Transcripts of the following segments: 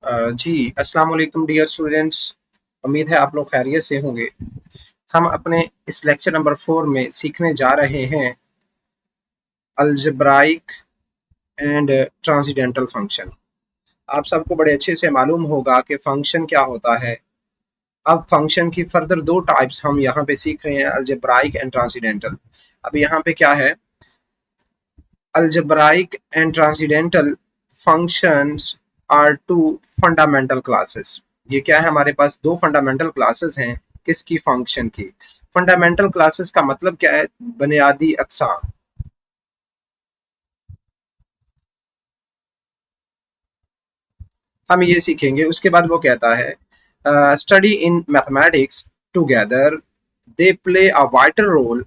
जी, अस्सलाम वालेकुम dear students. उम्मीद है आप लोग खैरियत से होंगे। हम अपने इस लेक्चर नंबर 4 में सीखने जा रहे हैं अलजेब्राइक एंड ट्रांसेंडेंटल फंक्शन। आप सबको बड़े अच्छे से मालूम होगा कि फंक्शन क्या होता है। अब फंक्शन की फर्दर दो टाइप्स हम यहाँ पे सीख रहे हैं, अलजेब्राइक एंड ट्रांसेंडेंटल। अब यहाँ पे क्या है, algebraic and transcendental functions are two fundamental classes. ये क्या है, हमारे पास दो फंडामेंटल क्लासेस हैं। किसकी? फंक्शन की। फंडामेंटल क्लासेस का मतलब क्या है? बुनियादी अक़साम। हम ये सीखेंगे। उसके बाद वो कहता है study in mathematics together they play a vital role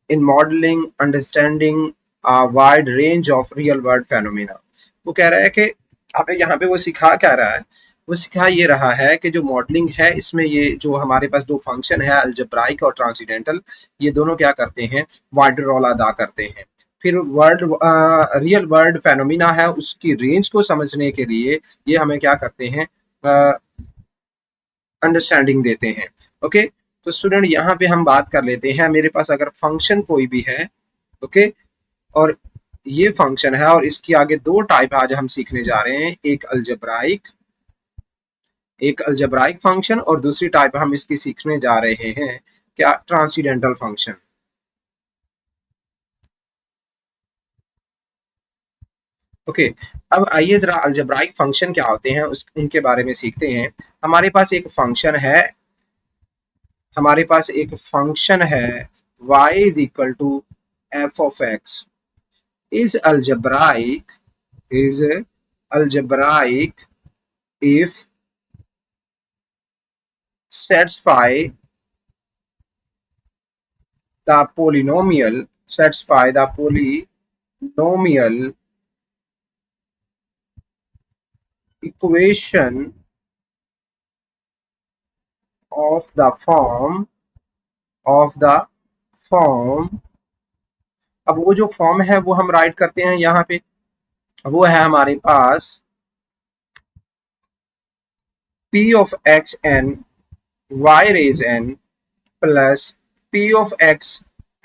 in modelling understanding a wide range of real world phenomena. वो कह रहा है कि अब यहाँ पे वो सिखा क्या रहा है, वो सिखा ये रहा है कि जो मॉडलिंग है इसमें ये जो हमारे पास दो फंक्शन है अलजेब्राइक और ट्रांसेंडेंटल, ये दोनों क्या करते हैं? वाइडल रोल अदा करते हैं। फिर वर्ल्ड रियल वर्ल्ड फेनोमिना है, उसकी रेंज को समझने के लिए ये हमें क्या करते हैं? अंडरस्टैंडिंग देते हैं। ओके, तो स्टूडेंट यहाँ पे हम बात कर लेते हैं। मेरे पास अगर फंक्शन कोई भी है, ओके, और ये फंक्शन है और इसकी आगे दो टाइप आज हम सीखने जा रहे हैं, एक अलजेब्राइक फंक्शन और दूसरी टाइप हम इसकी सीखने जा रहे हैं क्या? Transcendental function. ओके, अब आइए जरा अलजेब्राइक फंक्शन क्या होते हैं उस उनके बारे में सीखते हैं। हमारे पास एक फंक्शन है, हमारे पास एक फंक्शन है y is equal to f of x is algebraic if satisfy the polynomial equation of the form। अब वो जो फॉर्म है वो हम राइट करते हैं यहाँ पे। वो है हमारे पास p of x n y raise n plus p of x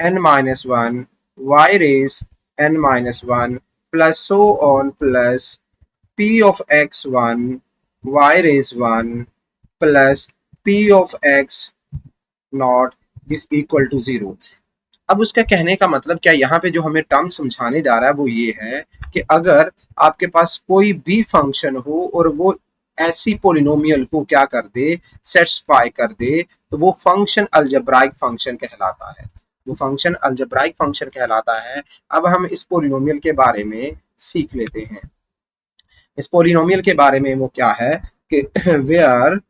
n minus 1 y raise n minus 1 plus so on plus p of x1 y raise 1 plus p of x not is equal to zero. अब उसका कहने का मतलब क्या, यहाँ पे जो हमें टर्म समझाने जा रहा है वो ये है कि अगर आपके पास कोई भी फंक्शन हो और वो ऐसी पोलिनोमियल को क्या कर दे, सेटिस्फाई कर दे, तो वो फंक्शन अलजेब्राइक फंक्शन कहलाता है। वो फंक्शन अलजेब्राइक फंक्शन कहलाता है। अब हम इस पोलिनोमियल के बारे में सीख लेते हैं। इस पोलिनोमियल के बारे में वो क्या है कि वेयर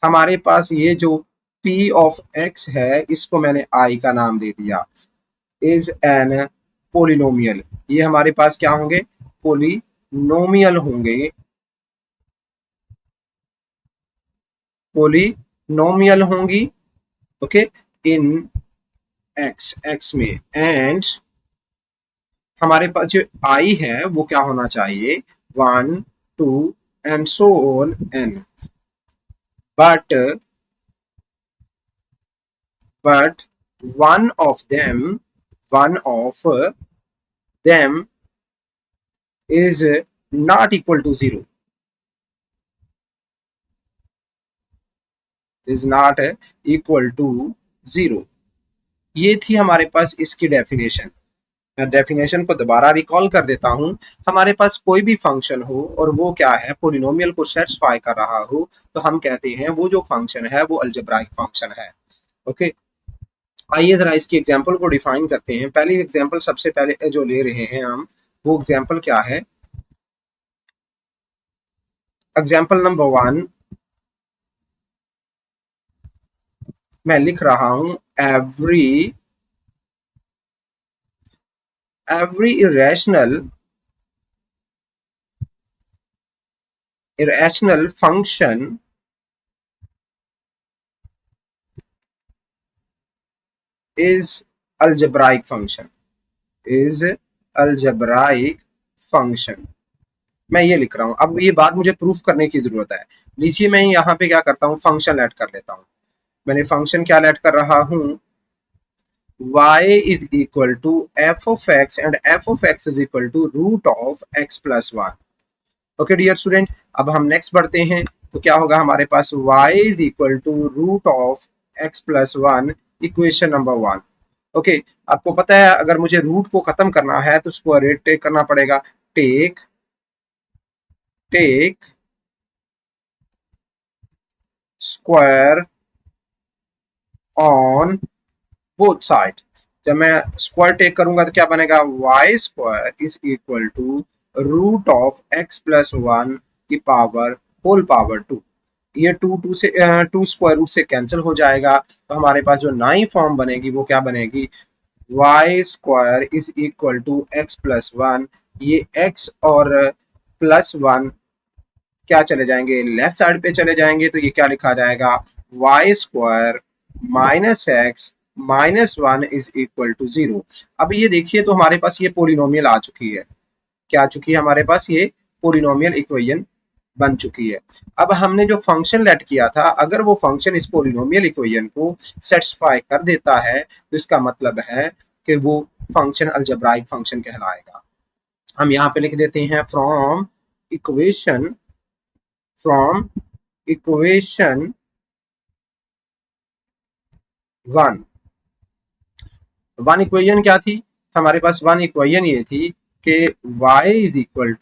हमारे पास ये जो p ऑफ x है इसको मैंने i का नाम दे दिया, इज एन पोलिनोमियल। ये हमारे पास क्या होंगे? पोलिनोमियल होंगे, पोलिनोमियल होंगी। ओके, इन x में, एंड हमारे पास जो i है वो क्या होना चाहिए? 1 2 and so on n। But but one of them is not equal to zero, is not equal to zero। ये थी हमारे पास इसकी डेफिनेशन। मैं डेफिनेशन को दोबारा रिकॉल कर देता हूं। हमारे पास कोई भी फंक्शन हो और वो क्या है, पोलिनोमियल को सेटिस्फाई कर रहा हो, तो हम कहते हैं वो जो फंक्शन है वो अलजेब्राइक फंक्शन है। ओके, आइए जरा इसकी एग्जांपल को डिफाइन करते हैं। पहली एग्जांपल सबसे पहले जो ले रहे हैं हम, वो एग्जांपल क्या है? एग्जांपल नंबर 1 मैं लिख रहा हूं, every every irrational function is algebraic function, is algebraic function। मैं ये लिख रहा हूँ। अब ये बात मुझे प्रूफ करने की जरूरत है। लीजिए मैं यहाँ पे क्या करता हूँ, फंक्शन ऐड कर लेता हूँ। मैंने फंक्शन क्या ऐड कर रहा हूँ, y is equal to f of x and f of x is equal to root of x plus 1। Okay dear student, अब हम नेक्स्ट बढ़ते हैं। तो क्या होगा हमारे पास, y is equal to root of x plus 1, equation number 1। Okay, आपको पता है अगर मुझे रूट को खत्म करना है तो उसको रेट टेक करना पड़ेगा। Take take square on both side. जब मैं स्क्वायर टेक करूंगा तो क्या बनेगा, y square is equal to root of x plus 1 की पावर होल पावर 2। ये टू से टू स्क्वायर रूट से कैंसिल हो जाएगा, तो हमारे पास जो नई फॉर्म बनेगी वो क्या बनेगी, y square is equal to x plus 1। ये एक्स और प्लस 1 क्या चले जाएंगे, लेफ्ट साइड पे चले जाएंगे, तो ये क्या लिखा जाएगा, y square minus x minus 1 is equal to 0। अब ये देखिए तो हमारे पास ये पोलिनोमियल आ चुकी है। क्या आ चुकी है हमारे पास, ये पोलिनोमियल इक्वेशन बन चुकी है। अब हमने जो फंक्शन लेट किया था, अगर वो फंक्शन इस पोलिनोमियल इक्वेशन को सेटिस्फाई कर देता है तो इसका मतलब है कि वो फंक्शन अलजेब्राइक फंक्शन कहलाएगा। हम यहाँ पे लिख देते हैं equation from equation 1। One equation क्या थी हमारे पास, वन इक्वेशन ये थी कि y is equal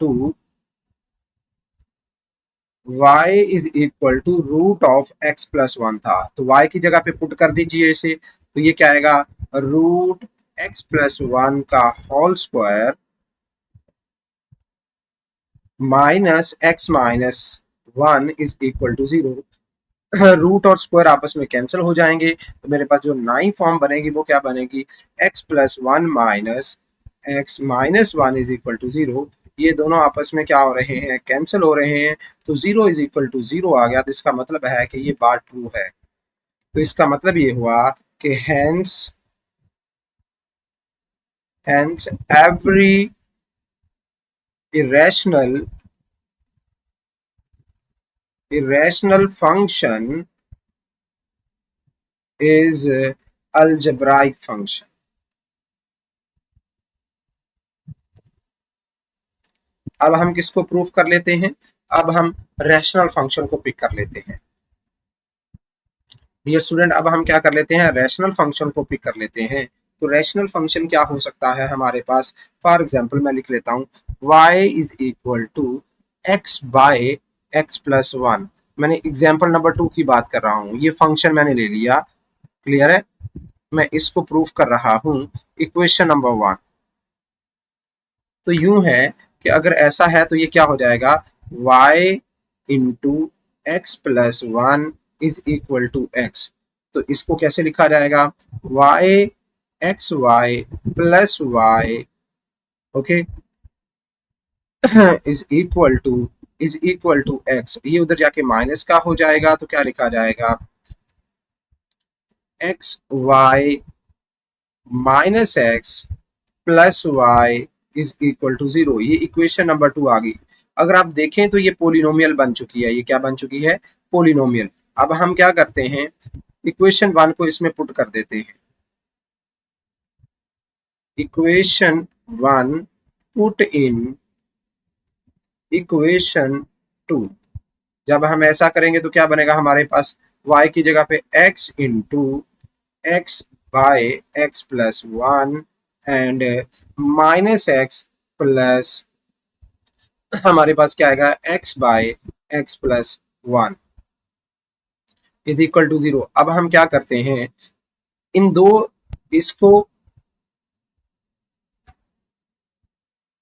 to root of x plus 1 था, तो y की जगह पे पुट कर दीजिए इसे, तो ये क्या आएगा, रूट x प्लस 1 का whole square minus x minus 1 is equal to 0। Root और स्क्वायर आपस में कैंसिल हो जाएंगे, तो मेरे पास जो नई फॉर्म बनेगी वो क्या बनेगी, x plus 1 minus x minus 1 is equal to 0। ये दोनों आपस में क्या हो रहे हैं, कैंसिल हो रहे हैं, तो 0 इज इक्वल टू 0 आ गया। तो इसका मतलब है कि ये बात ट्रू है। तो इसका मतलब ये हुआ कि hence every irrational irrational function is algebraic function। अब हम किसको प्रूफ कर लेते हैं, अब हम रैशनल फंक्शन को पिक कर लेते हैं। डियर स्टूडेंट, अब हम क्या कर लेते हैं, रैशनल फंक्शन को पिक कर लेते हैं। तो रैशनल फंक्शन क्या हो सकता है हमारे पास, फॉर एग्जांपल मैं लिख लेता हूँ y is equal to x by x plus 1। मैंने एग्जांपल नंबर 2 की बात कर रहा हूँ, ये फंक्शन मैंने ले लिया, क्लियर है। मैं इसको प्रूफ कर रहा हूँ इक्वेशन नंबर 1। तो यूं है कि अगर ऐसा है तो ये क्या हो जाएगा, y into x plus 1 is equal to x. तो इसको कैसे लिखा जाएगा, y x y plus y, okay, is equal to x. ये उधर जाके माइनस का हो जाएगा, तो क्या लिखा जाएगा, x y minus x plus y is equal to 0। ये इक्वेशन नंबर 2 आ गई। अगर आप देखें तो ये पोलिनोमियल बन चुकी है। ये क्या बन चुकी है, पोलिनोमियल। अब हम क्या करते हैं, इक्वेशन 1 को इसमें पुट कर देते हैं। Equation 1 put in equation 2। जब हम ऐसा करेंगे तो क्या बनेगा हमारे पास, y की जगह पे x into x by x plus 1 and minus x plus, हमारे पास क्या आएगा, x by x plus 1 is equal to 0। अब हम क्या करते हैं, इन दो, इसको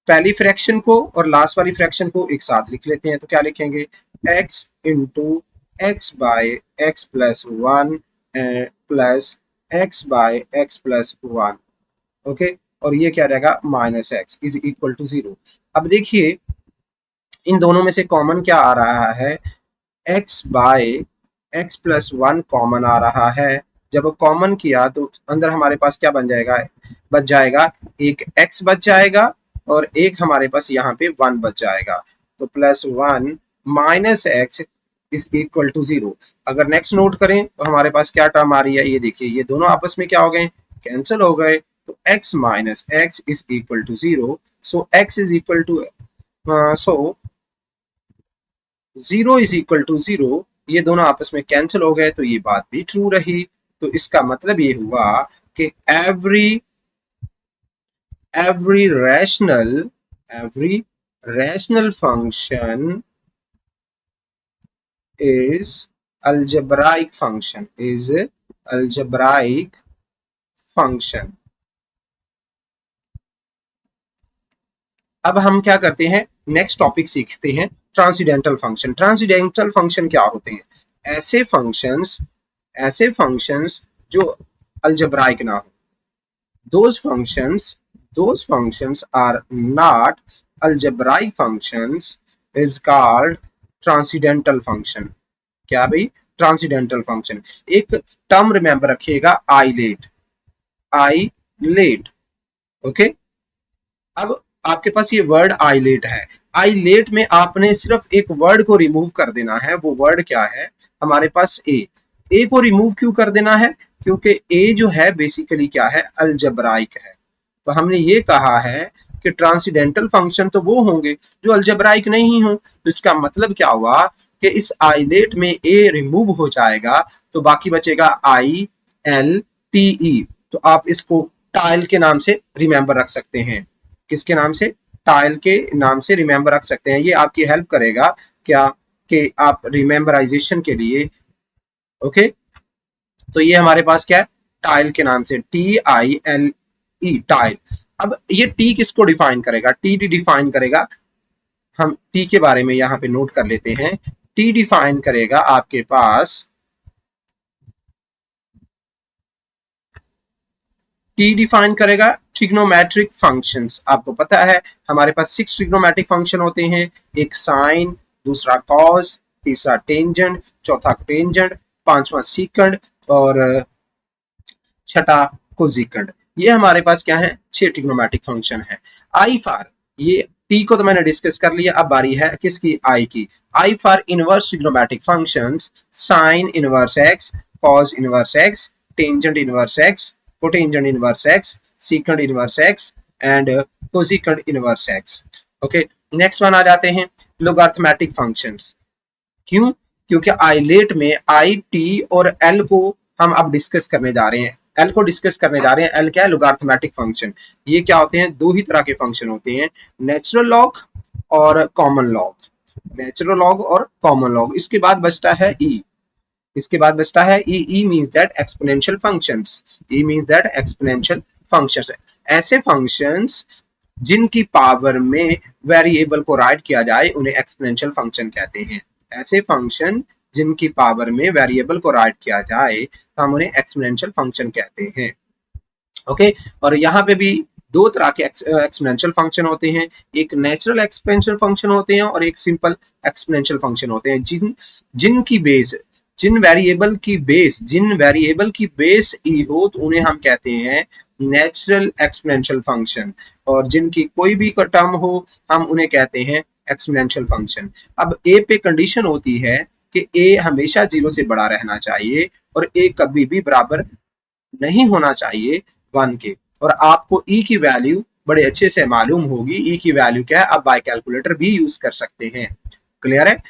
पहली फ्रैक्शन को और लास्ट वाली फ्रैक्शन को एक साथ लिख लेते हैं। तो क्या लिखेंगे, x into x by x plus 1 plus x by x plus 1, okay. और ये क्या रहेगा, minus x is equal to 0। अब देखिए इन दोनों में से कॉमन क्या आ रहा है, x by x plus 1 common आ रहा है। जब कॉमन किया तो अंदर हमारे पास क्या बन जाएगा, बच जाएगा एक x बच जाएगा और एक हमारे पास यहाँ पे 1 बच जाएगा। तो +1 minus x is equal to 0। अगर नेक्स्ट नोट करें तो हमारे पास क्या टर्म आ रही है, ये देखिए, ये दोनों आपस में क्या हो गए, कैंसिल हो गए। तो x minus x is equal to 0। So x is equal to so 0 is equal to 0, ये दोनों आपस में कैंसिल हो गए, तो ये बात भी ट्रू रही। तो इसका मतलब ये हुआ कि every rational function is algebraic function। अब हम क्या करते हैं, नेक्स्ट टॉपिक सीखते हैं, ट्रांसीडेंटल फंक्शन। ट्रांसीडेंटल फंक्शन क्या होते हैं, ऐसे फंक्शंस जो अलजेब्राइक ना हो। those functions are not algebraic functions is called transcendental function। क्या भाई, ट्रांसीडेंटल फंक्शन। एक टर्म रिमेंबर रखिएगा, आईलेट। ओके, अब आपके पास ये वर्ड आईलेट है। आईलेट में आपने सिर्फ एक वर्ड को रिमूव कर देना है। वो वर्ड क्या है, हमारे पास ए को रिमूव क्यों कर देना है, क्योंकि ए जो है बेसिकली क्या है, अलजब्राइक है। तो हमने ये कहा है कि ट्रांसीडेंटल फंक्शन तो वो होंगे जो अलजब्राइक नहीं हो। तो इसका मतलब क्या हुआ कि इस आईलेट में ए रिमूव हो जाएगा, तो बाकी बचेगा ILTE। तो आप इसको टाइल के नाम से रिमेंबर रख सकते हैं। किसके नाम से, टाइल के नाम से रिमेंबर रख सकते हैं। ये आपकी हेल्प करेगा क्या, कि आप रिमेंबराइजेशन के लिए। ओके, तो ये हमारे पास क्या है, टाइल के नाम से, TILE, टाइल। अब ये टी किसको डिफाइन करेगा, टी डिफाइन करेगा, हम टी के बारे में यहाँ पे नोट कर लेते हैं। टी डिफाइन करेगा आपके पास, टी डिफाइन करेगा ट्रिग्नोमेट्रिक फंक्शंस। आपको पता है हमारे पास 6 ट्रिग्नोमेट्रिक फंक्शन होते हैं, एक साइन, दूसरा कॉस, तीसरा टेंजेंट, चौथा टेंजेंट, पांचवा सीकंड और छठा कोजिकंड। ये हमारे पास क्या है, 6 ट्रिग्नोमेट्रिक फंक्शन है। आई फॉर, ये टी को तो मैंने डिस्कस कर लिया, अब बारी है किसकी, आई की। I for inverse trigonometric functions, sine inverse x, cos inverse x, tangent inverse x, cotangent inverse x, secant inverse x and cosecant inverse x. Okay, next one आ जाते हैं लोगार्थमेटिक फंक्शंस। क्यों, क्योंकि आइलेट में आई, टी और L को हम अब डिस्कस करने जा रहे हैं। एल को डिस्कस करने जा रहे हैं। एल क्या है, लोगार्थमेटिक फंक्शन। ये क्या होते हैं, दो ही तरह के फंक्शन होते हैं, नेचुरल लॉग और कॉमन लॉग। नेचुरल लॉग और कॉमन लॉग। इसके बाद बचता है ई, इसके बाद बचता है e. E means that exponential functions, e means that exponential functions. ऐसे फंक्शंस जिनकी पावर में वेरिएबल को राइट किया जाए उन्हें एक्सपोनेंशियल फंक्शन कहते हैं। ऐसे फंक्शन जिनकी पावर में वेरिएबल को राइट किया जाए तो हम उन्हें एक्सपोनेंशियल फंक्शन कहते हैं। ओके, और यहाँ पे भी दो तरह के एक्सपोनेंशियल फंक्शन होते हैं, एक नेचुरल एक्सपोनेंशियल फंक्शन होते हैं और एक सिंपल एक्सपोनेंशियल फंक्शन होते हैं। जिनकी बेस, जिन वेरिएबल की बेस ई हो तो उन्हें हम कहते हैं नेचुरल एक्सपोनेंशियल फंक्शन, और जिनकी कोई भी टर्म हो हम उन्हें कहते हैं एक्सपोनेंशियल फंक्शन। अब ए पे कंडीशन होती है कि ए हमेशा 0 से बड़ा रहना चाहिए और ए कभी भी बराबर नहीं होना चाहिए 1 के। और आपको ई की वैल्यू बड़े अच्छे से मालूम होगी। ई की वैल्यू क्या है, आप बाय कैलकुलेटर भी यूज कर सकते हैं। क्लियर है,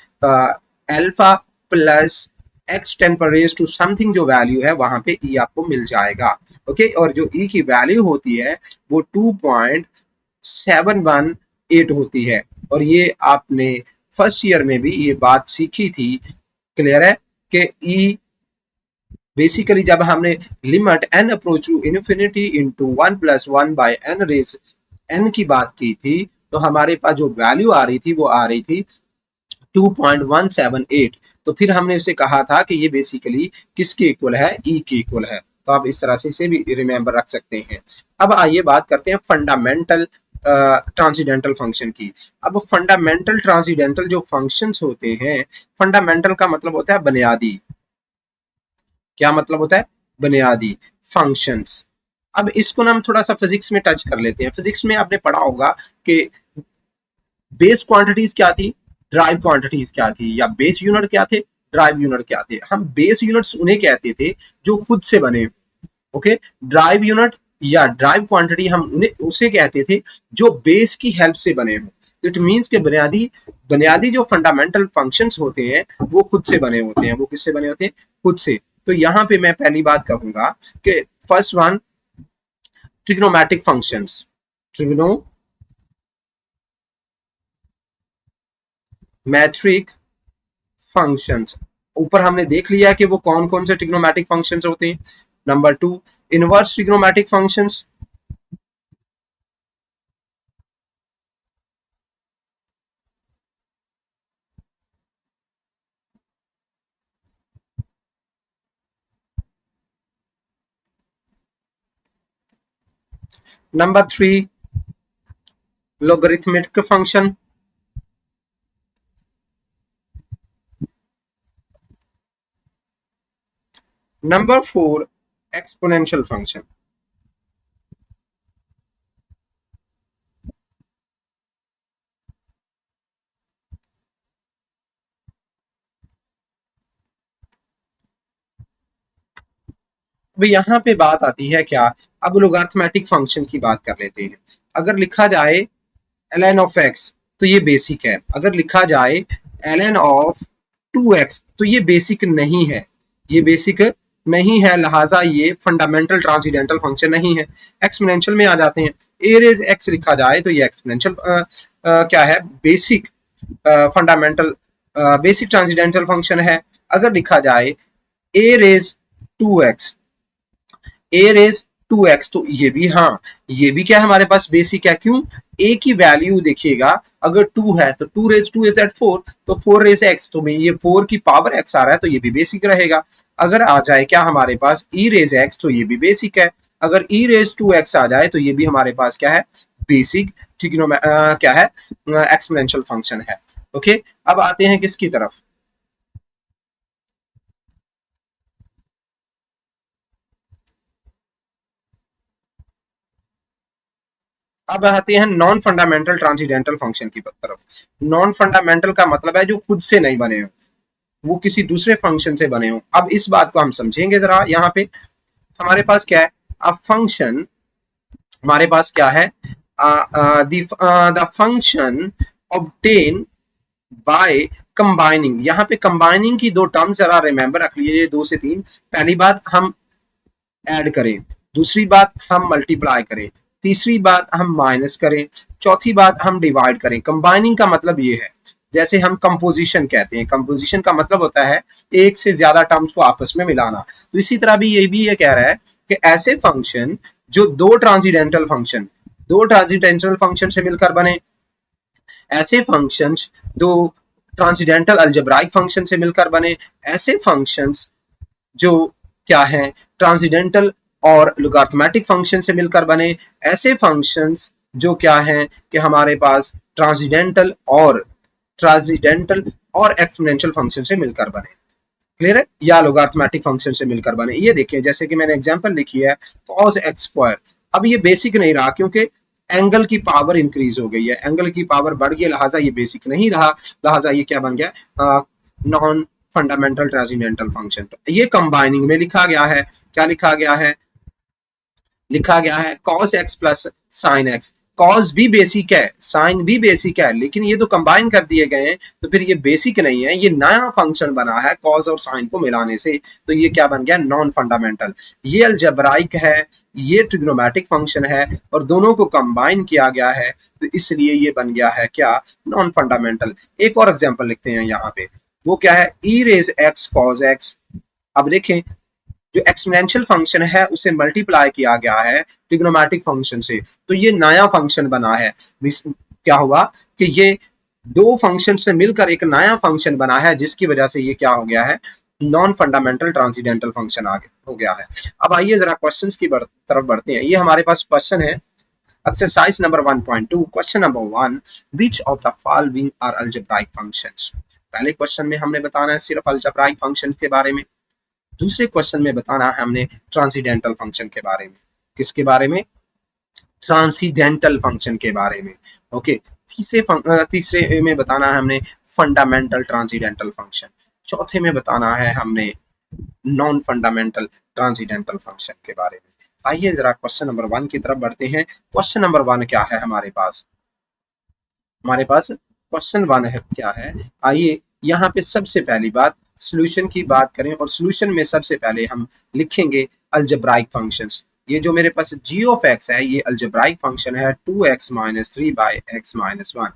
अल्फा प्लस एक्स 10 पर रेज टू समथिंग जो वैल्यू है वहां पे ई आपको मिल जाएगा। ओके, और जो ई की वैल्यू होती है वो 2.718 होती है, और ये आपने फर्स्ट ईयर में भी ये बात सीखी थी। क्लियर है कि ई बेसिकली जब हमने limit n approach to infinity into 1 + 1 by n raise n की बात की थी, तो हमारे पास जो वैल्यू आ रही थी वो आ रही थी 2.178। तो फिर हमने उसे कहा था कि ये बेसिकली किसके इक्वल है, ई के इक्वल है। तो आप इस तरह से इसे भी रिमेंबर रख सकते हैं। अब आइए बात करते हैं फंडामेंटल ट्रांसीडेंटल फंक्शन की। अब फंडामेंटल ट्रांसीडेंटल जो फंक्शंस होते हैं, फंडामेंटल का मतलब होता है बुनियादी। क्या मतलब होता है, बुनियादी फंक्शंस। अब इसको ना हम थोड़ा सा फिजिक्स में टच कर लेते हैं। फिजिक्स में आपने पढ़ा होगा कि बेस क्वांटिटीज क्या थी, ड्राइव क्वांटिटीज क्या थी, या बेस यूनिट क्या थे, ड्राइव यूनिट क्या थे। हम बेस यूनिट्स उन्हें कहते थे जो खुद से बने। ओके, ड्राइव यूनिट या ड्राइव क्वांटिटी हम उन्हें उसे कहते थे जो बेस की हेल्प से बने हों। इट मीन्स के बुनियादी बुनियादी जो फंडामेंटल फंक्शंस होते हैं वो खुद से बने होते हैं। वो किससे बने होते हैं, खुद से। तो यहाँ पे मैं पहली बात कहूंगा कि first one, trigonometric functions. Trigonometric functions, ऊपर हमने देख लिया कि वो कौन कौन से ट्रिग्नोमेट्रिक फंक्शंस होते हैं। Number two, inverse trigonometric functions. Number three, logarithmic function. Number four, exponential function. अब यहाँ पे बात आती है क्या, अब लोगार्थमेटिक फंक्शन की बात कर लेते हैं। अगर लिखा जाए ln ऑफ x तो ये बेसिक है। अगर लिखा जाए ln ऑफ 2x तो ये बेसिक नहीं है, ये बेसिक नहीं है, लिहाजा ये फंडामेंटल ट्रांसीडेंटल फंक्शन नहीं है। एक्सपोनेंशियल में आ जाते हैं। ए रेज एक्स लिखा जाए तो ये एक्सपोनेंशियल क्या है, basic fundamental basic transcendental function है। अगर लिखा जाए ए रेज 2x, ए रेज 2x तो ये भी, हाँ ये भी क्या है हमारे पास बेसिक है। क्यों, a की वैल्यू देखिएगा, अगर 2 है तो 2 रेज 2 इज दैट 4, तो 4 रेज x, तो ये 4 की पावर x आ रहा है तो ये भी बेसिक रहेगा। अगर आ जाए क्या हमारे पास e रेज x तो ये भी बेसिक है। अगर e रेज 2x आ जाए तो ये भी हमारे पास क्या है, बेसिक क्या है, एक्सपोनेंशियल फंक्शन है। ओके, अब आते हैं किसकी तरफ, अब आते हैं नॉन फंडामेंटल ट्रांसीडेंटल फंक्शन की तरफ। नॉन फंडामेंटल का मतलब है जो खुद से नहीं बने हो, वो किसी दूसरे फंक्शन से बने हो। अब इस बात को हम समझेंगे जरा। यहाँ पे हमारे पास क्या है, अ फंक्शन, हमारे पास क्या है, the function obtain by combining. यहाँ पे कंबाइनिंग की दो टर्म्स जरा रिमेंबर रख लीजिए, दो से तीन। पहली बात हम ऐड करें, दूसरी बात हम मल्टीप्लाई करें, तीसरी बात हम माइनस करें, चौथी बात हम डिवाइड करें। कंबाइनिंग का मतलब ये है, जैसे हम कंपोजिशन कहते हैं, कंपोजिशन का मतलब होता है एक से ज्यादा टर्म्स को आपस में मिलाना। तो इसी तरह भी ये कह रहा है कि ऐसे फंक्शन जो दो ट्रांसीडेंटल फंक्शन से मिलकर बने, ऐसे फंक्शंस दो ट्रांसीडेंटल अलजेब्राइक फंक्शन से मिलकर बने, ऐसे फंक्शंस जो क्या है, ट्रांसीडेंटल और लोगार्थमेटिक फंक्शन से मिलकर बने, ऐसे फंक्शंस जो क्या है कि हमारे पास ट्रांसीडेंटल और एक्सपोनेंशियल फंक्शन से मिलकर बने। क्लियर है, या लोगार्थमेटिक फंक्शन से मिलकर बने। ये देखिए जैसे कि मैंने एग्जांपल लिखी है cos x स्क्वायर। अब ये बेसिक नहीं रहा क्योंकि एंगल की पावर इंक्रीज हो गई है, एंगल की पावर बढ़ गई, लिहाजा ये बेसिक नहीं रहा, लिहाजा ये क्या बन गया, नॉन फंडामेंटल ट्रांसीडेंटल फंक्शन। तो ये कंबाइनिंग में लिखा गया है। क्या लिखा गया है, लिखा गया है cos x plus sine x. Cos भी बेसिक है, साइन भी बेसिक है, लेकिन ये तो कंबाइन कर दिए गए हैं, तो फिर ये बेसिक नहीं है, ये नया फंक्शन बना है कॉस और साइन को मिलाने से, तो ये क्या बन गया, नॉन फंडामेंटल। ये अलजेब्राइक है, ये ट्रिग्नोमेट्रिक फंक्शन है, और दोनों को कंबाइन किया गया है, तो इसलिए ये बन गया है क्या, नॉन फंडामेंटल। एक और एग्जाम्पल लिखते हैं यहाँ पे, वो क्या है, ई रेज एक्स कॉस एक्स। अब देखें, जो एक्सपोनेंशियल फंक्शन है उसे मल्टीप्लाई किया गया है ट्रिग्नोमेट्रिक फंक्शन से, तो ये नया फंक्शन बना है। क्या हुआ कि ये दो फंक्शन से मिलकर एक नया फंक्शन बना है, जिसकी वजह से ये क्या हो गया है, नॉन फंडामेंटल ट्रांसीडेंटल फंक्शन आगे हो गया है। अब आइए जरा क्वेश्चंस की तरफ बढ़ते हैं। ये हमारे पास क्वेश्चन है, exercise number 1.2, question number 1, which of the following are algebraic functions. पहले क्वेश्चन में हमने बताना है सिर्फ अलजेब्राइक फंक्शन के बारे में, दूसरे क्वेश्चन में बताना है हमने ट्रांसीडेंटल फंक्शन के बारे में। किसके बारे में, ट्रांसीडेंटल फंक्शन के बारे में। ओके, तीसरे में बताना है हमने फंडामेंटल ट्रांसीडेंटल फंक्शन। चौथे में बताना है हमने नॉन फंडामेंटल ट्रांसीडेंटल फंक्शन के बारे में। आइए जरा क्वेश्चन नंबर 1 की तरफ बढ़ते हैं। क्वेश्चन नंबर 1 क्या है हमारे पास? हमारे पास क्वेश्चन 1 है क्या है? आइए यहाँ पे सबसे पहली बात सॉल्यूशन की बात करें, और सॉल्यूशन में सबसे पहले हम लिखेंगे अलजेब्राइक फंक्शंस। ये जो मेरे पास g ऑफ x है ये अलजेब्राइक फंक्शन है 2x minus 3 by x minus 1।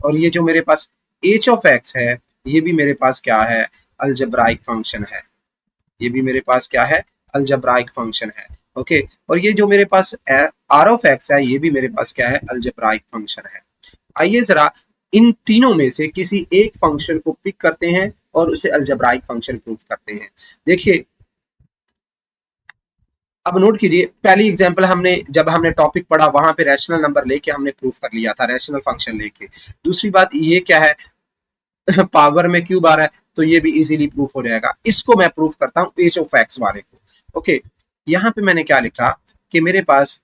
और ये जो मेरे पास h ऑफ x है ये भी मेरे पास क्या है? अलजेब्राइक फंक्शन है। ये भी मेरे पास क्या है? अलजेब्राइक फंक्शन है। ओके, और ये जो मेरे पास r ऑफ x है ये भी मेरे पास क्या है? अलजेब्राइक फंक्शन है। आइए जरा इन तीनों में से किसी एक फंक्शन को पिक करते हैं और उसे अलजेब्राइक फंक्शन प्रूफ करते हैं। देखिए, अब नोट कीजिए, पहली एग्जांपल हमने जब हमने टॉपिक पढ़ा वहां पे रैशनल नंबर लेके हमने प्रूफ कर लिया था, रैशनल फंक्शन लेके। दूसरी बात ये क्या है? पावर में क्यूब आ रहा है तो ये भी इजीली प्रूफ हो जाएगा। इसको मैं प्रूफ करता हूँ एच ऑफ एक्स वाले को। ओके, यहाँ पे मैंने क्या लिखा कि मेरे पास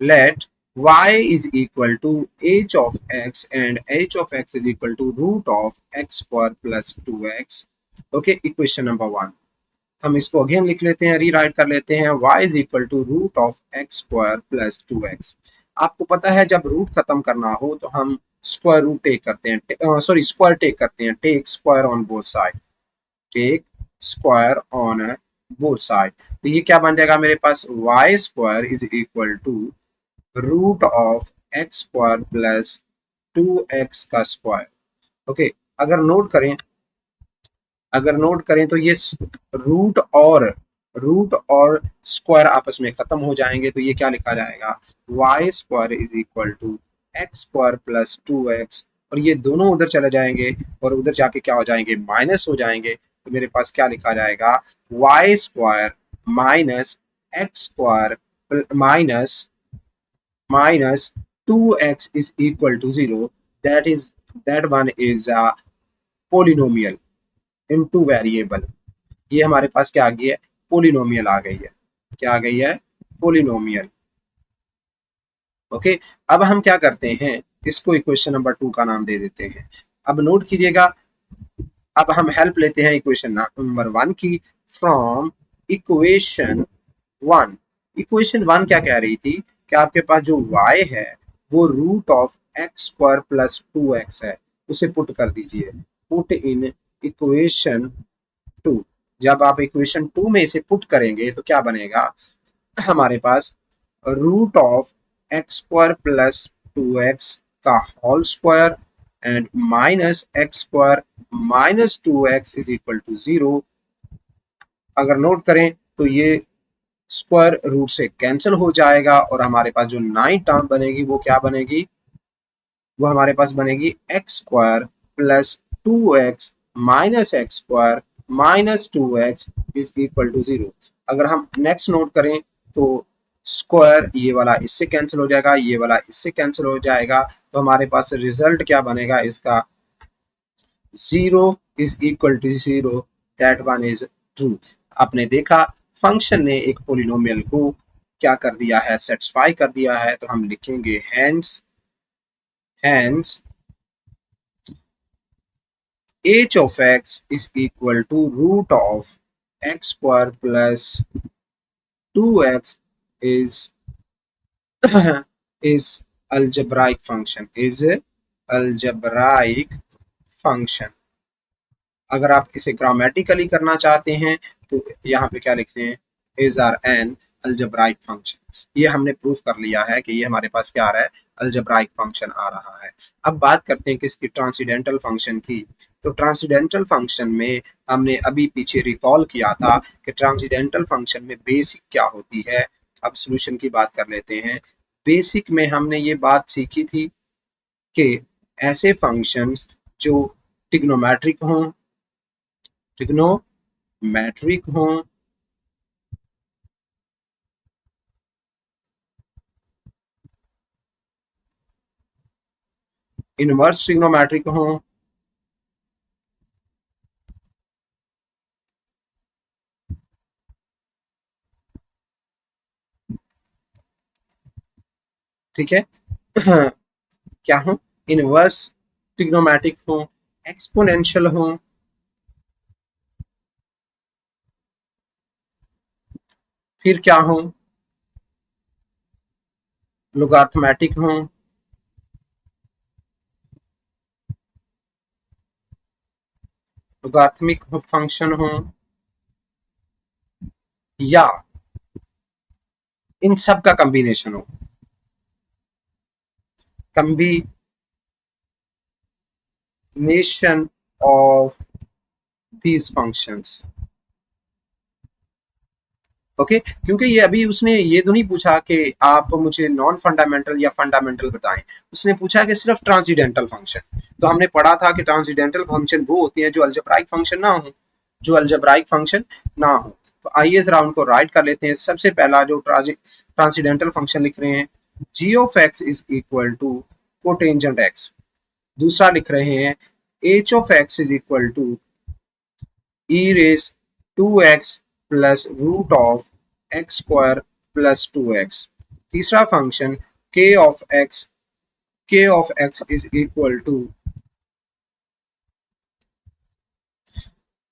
let y is equal to h of x and h of x is equal to root of x square plus 2x। Okay, equation number 1 हम इसको अगेन लिख लेते हैं, रीराइट कर लेते हैं। y is equal to root of x square plus 2x। आपको पता है जब रूट खत्म करना हो तो हम स्क्वायर रूट टेक करते हैं, सॉरी स्क्वायर टेक करते हैं। Take square on both side, take square on both side. तो ये क्या बन जाएगा मेरे पास? y square is equal to root of x square plus 2x का स्क्वायर। ओके, अगर नोट करें, तो ये रूट और स्क्वायर आपस में खत्म हो जाएंगे तो ये क्या लिखा जाएगा? Y square is equal to x square plus 2x। और ये दोनों उधर चले जाएंगे और उधर जाके क्या हो जाएंगे? माइनस हो जाएंगे। तो मेरे पास क्या लिखा जाएगा? Y square minus x square minus minus 2x is equal to 0, that one is a polynomial in two variable। ये हमारे पास क्या आ गई है? पोलिनोमियल आ गई है। क्या आ गई है? पोलिनोमियल। ओके, अब हम क्या करते हैं, इसको इक्वेशन नंबर 2 का नाम दे देते हैं। अब नोट कीजिएगा, अब हम हेल्प लेते हैं इक्वेशन नंबर 1 की फ्रॉम इक्वेशन 1। इक्वेशन 1 क्या कह रही थी कि आपके पास जो y है वो root of x square plus 2x है, उसे पुट कर दीजिए। Put in equation 2। जब आप इक्वेशन 2 में इसे पुट करेंगे तो क्या बनेगा हमारे पास? Root of x square plus 2x का whole square and minus x square minus 2x is equal to 0। अगर नोट करें तो ये स्क्वायर रूट से कैंसिल हो जाएगा और हमारे पास जो नाइन टर्म बनेगी वो क्या बनेगी? वो हमारे पास बनेगी x square plus 2x minus x square minus 2x is equal to 0। अगर हम नेक्स्ट नोट करें तो स्क्वायर ये वाला इससे कैंसिल हो जाएगा, ये वाला इससे कैंसिल हो जाएगा, तो हमारे पास रिजल्ट क्या बनेगा इसका? 0 is equal to 0, that one is true. आपने देखा फंक्शन ने एक पोलिनोमियल को क्या कर दिया है? सेटिस्फाई कर दिया है। तो हम लिखेंगे hence h of x is equal to root of x square plus 2x is is algebraic function, is algebraic function। अगर आप इसे ग्रामेटिकली करना चाहते हैं तो यहाँ पे क्या लिखते हैं? Is are an algebraic function. ये हमने प्रूफ कर लिया है कि ये हमारे पास क्या आ रहा है? अलजेब्राइक फंक्शन आ रहा है। अब बात करते हैं किसकी? ट्रांसीडेंटल फंक्शन की। तो ट्रांसीडेंटल फंक्शन में हमने अभी पीछे रिकॉल किया था कि ट्रांसीडेंटल फंक्शन में बेसिक क्या होती है। अब सोल्यूशन की बात कर लेते हैं। बेसिक में हमने ये बात सीखी थी कि ऐसे फंक्शंस जो ट्रिग्नोमेट्रिक हों, ट्रिग्नोमेट्रिक हों, इनवर्स ट्रिग्नोमेट्रिक हों, ठीक है, क्या हो, इनवर्स ट्रिग्नोमेट्रिक हो, एक्सपोनेंशियल हो, फिर क्या हो, लोगार्थमेटिक हो, लोगार्थमिक फंक्शन हो, या इन सब का कॉम्बिनेशन हो, combination of these functions. Okay क्योंकि ये अभी उसने ये तो नहीं पूछा कि आप मुझे नॉन फंडामेंटल या फंडामेंटल बताएं, उसने पूछा कि सिर्फ ट्रांसीडेंटल फंक्शन। तो हमने पढ़ा था कि ट्रांसीडेंटल फंक्शन वो होती हैं जो अलजेब्राइक फंक्शन ना हो, जो अलजेब्राइक फंक्शन ना हो। तो आइए जरा उनको राइट कर लेते हैं। सबसे पहला जो ट्रांसीडेंटल फंक्शन लिख रहे हैं, g of x is equal to cotangent x. दूसरा लिख रहे हैं h of x is equal to e raise 2x plus root of x square plus 2x। तीसरा function k of x is equal to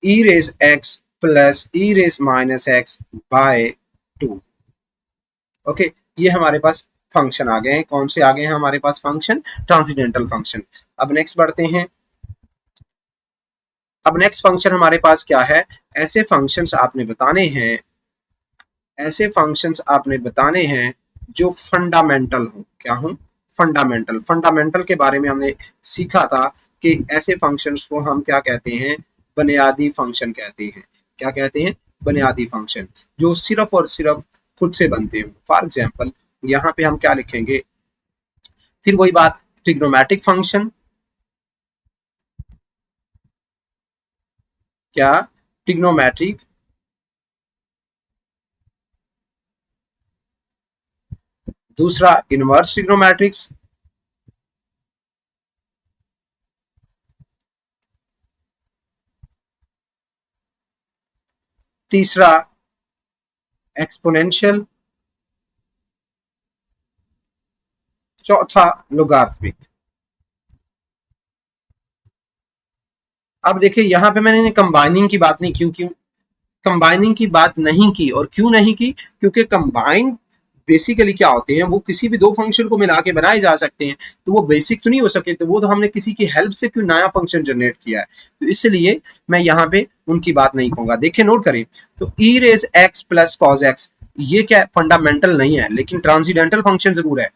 e raise x plus e raise minus x by 2। Okay ये हमारे पास function आ गए हैं। कौन से आ गए हैं हमारे पास फंक्शन? Transcendental function. अब नेक्स्ट बढ़ते हैं। अब नेक्स्ट फंक्शन हमारे पास क्या है? ऐसे फंक्शंस आपने बताने हैं, ऐसे फंक्शंस आपने बताने हैं जो फंडामेंटल हो। क्या हो? फंडामेंटल। फंडामेंटल के बारे में हमने सीखा था कि ऐसे फंक्शंस को हम क्या कहते हैं? बुनियादी फंक्शन कहते हैं। क्या कहते हैं? बुनियादी फंक्शन, जो सिर्फ और सिर्फ खुद से बनते हो। फॉर एग्जाम्पल यहाँ पे हम क्या लिखेंगे? फिर वही बात, ट्रिग्नोमेट्रिक फंक्शन। क्या? ट्रिग्नोमेट्रिक। दूसरा इनवर्स ट्रिग्नोमेट्रिक्स। तीसरा एक्सपोनेंशियल। चौथा लोगार्थमिक। अब देखिए यहाँ पे मैंने कंबाइनिंग की बात नहीं, क्यों कंबाइनिंग की बात नहीं की, और क्यों नहीं की? क्योंकि कंबाइन बेसिकली क्या होते हैं, वो किसी भी दो फंक्शन को मिला के बनाए जा सकते हैं, तो वो बेसिक तो नहीं हो सके, तो वो तो हमने किसी की हेल्प से क्यों नया फंक्शन जनरेट किया है, तो इसलिए मैं यहाँ पे उनकी बात नहीं कहूंगा। देखिए नोट करें, तो e raise x plus cos x, ये क्या फंडामेंटल नहीं है, लेकिन ट्रांसीडेंटल फंक्शन जरूर है।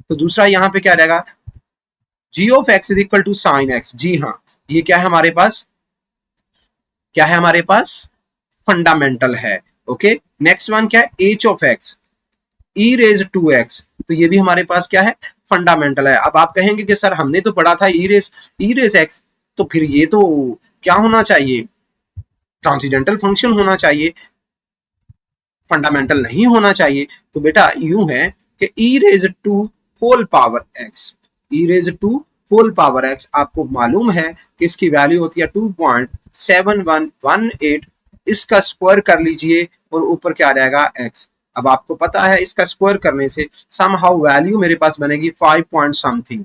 तो दूसरा यहाँ पे क्या रहेगा? G of x is equal to sine x. जी हाँ, ये क्या है हमारे पास? क्या है हमारे पास? फंडामेंटल है। ओके नेक्स्ट वन क्या है? H of x e raise 2x, तो ये भी हमारे पास क्या है? फंडामेंटल है। अब आप कहेंगे कि सर हमने तो पढ़ा था ई रेज एक्स, तो फिर ये तो क्या होना चाहिए? ट्रांसीडेंटल फंक्शन होना चाहिए, फंडामेंटल नहीं होना चाहिए। तो बेटा यूं है कि e raise to whole power x, e raise to whole power x आपको मालूम है कि इसकी वैल्यू होती है 2.7118। इसका स्क्वायर कर लीजिए और ऊपर क्या रहेगा? एक्स। अब आपको पता है इसका स्क्वायर करने से समहाउ वैल्यू मेरे पास बनेगी 5 पॉइंट समथिंग,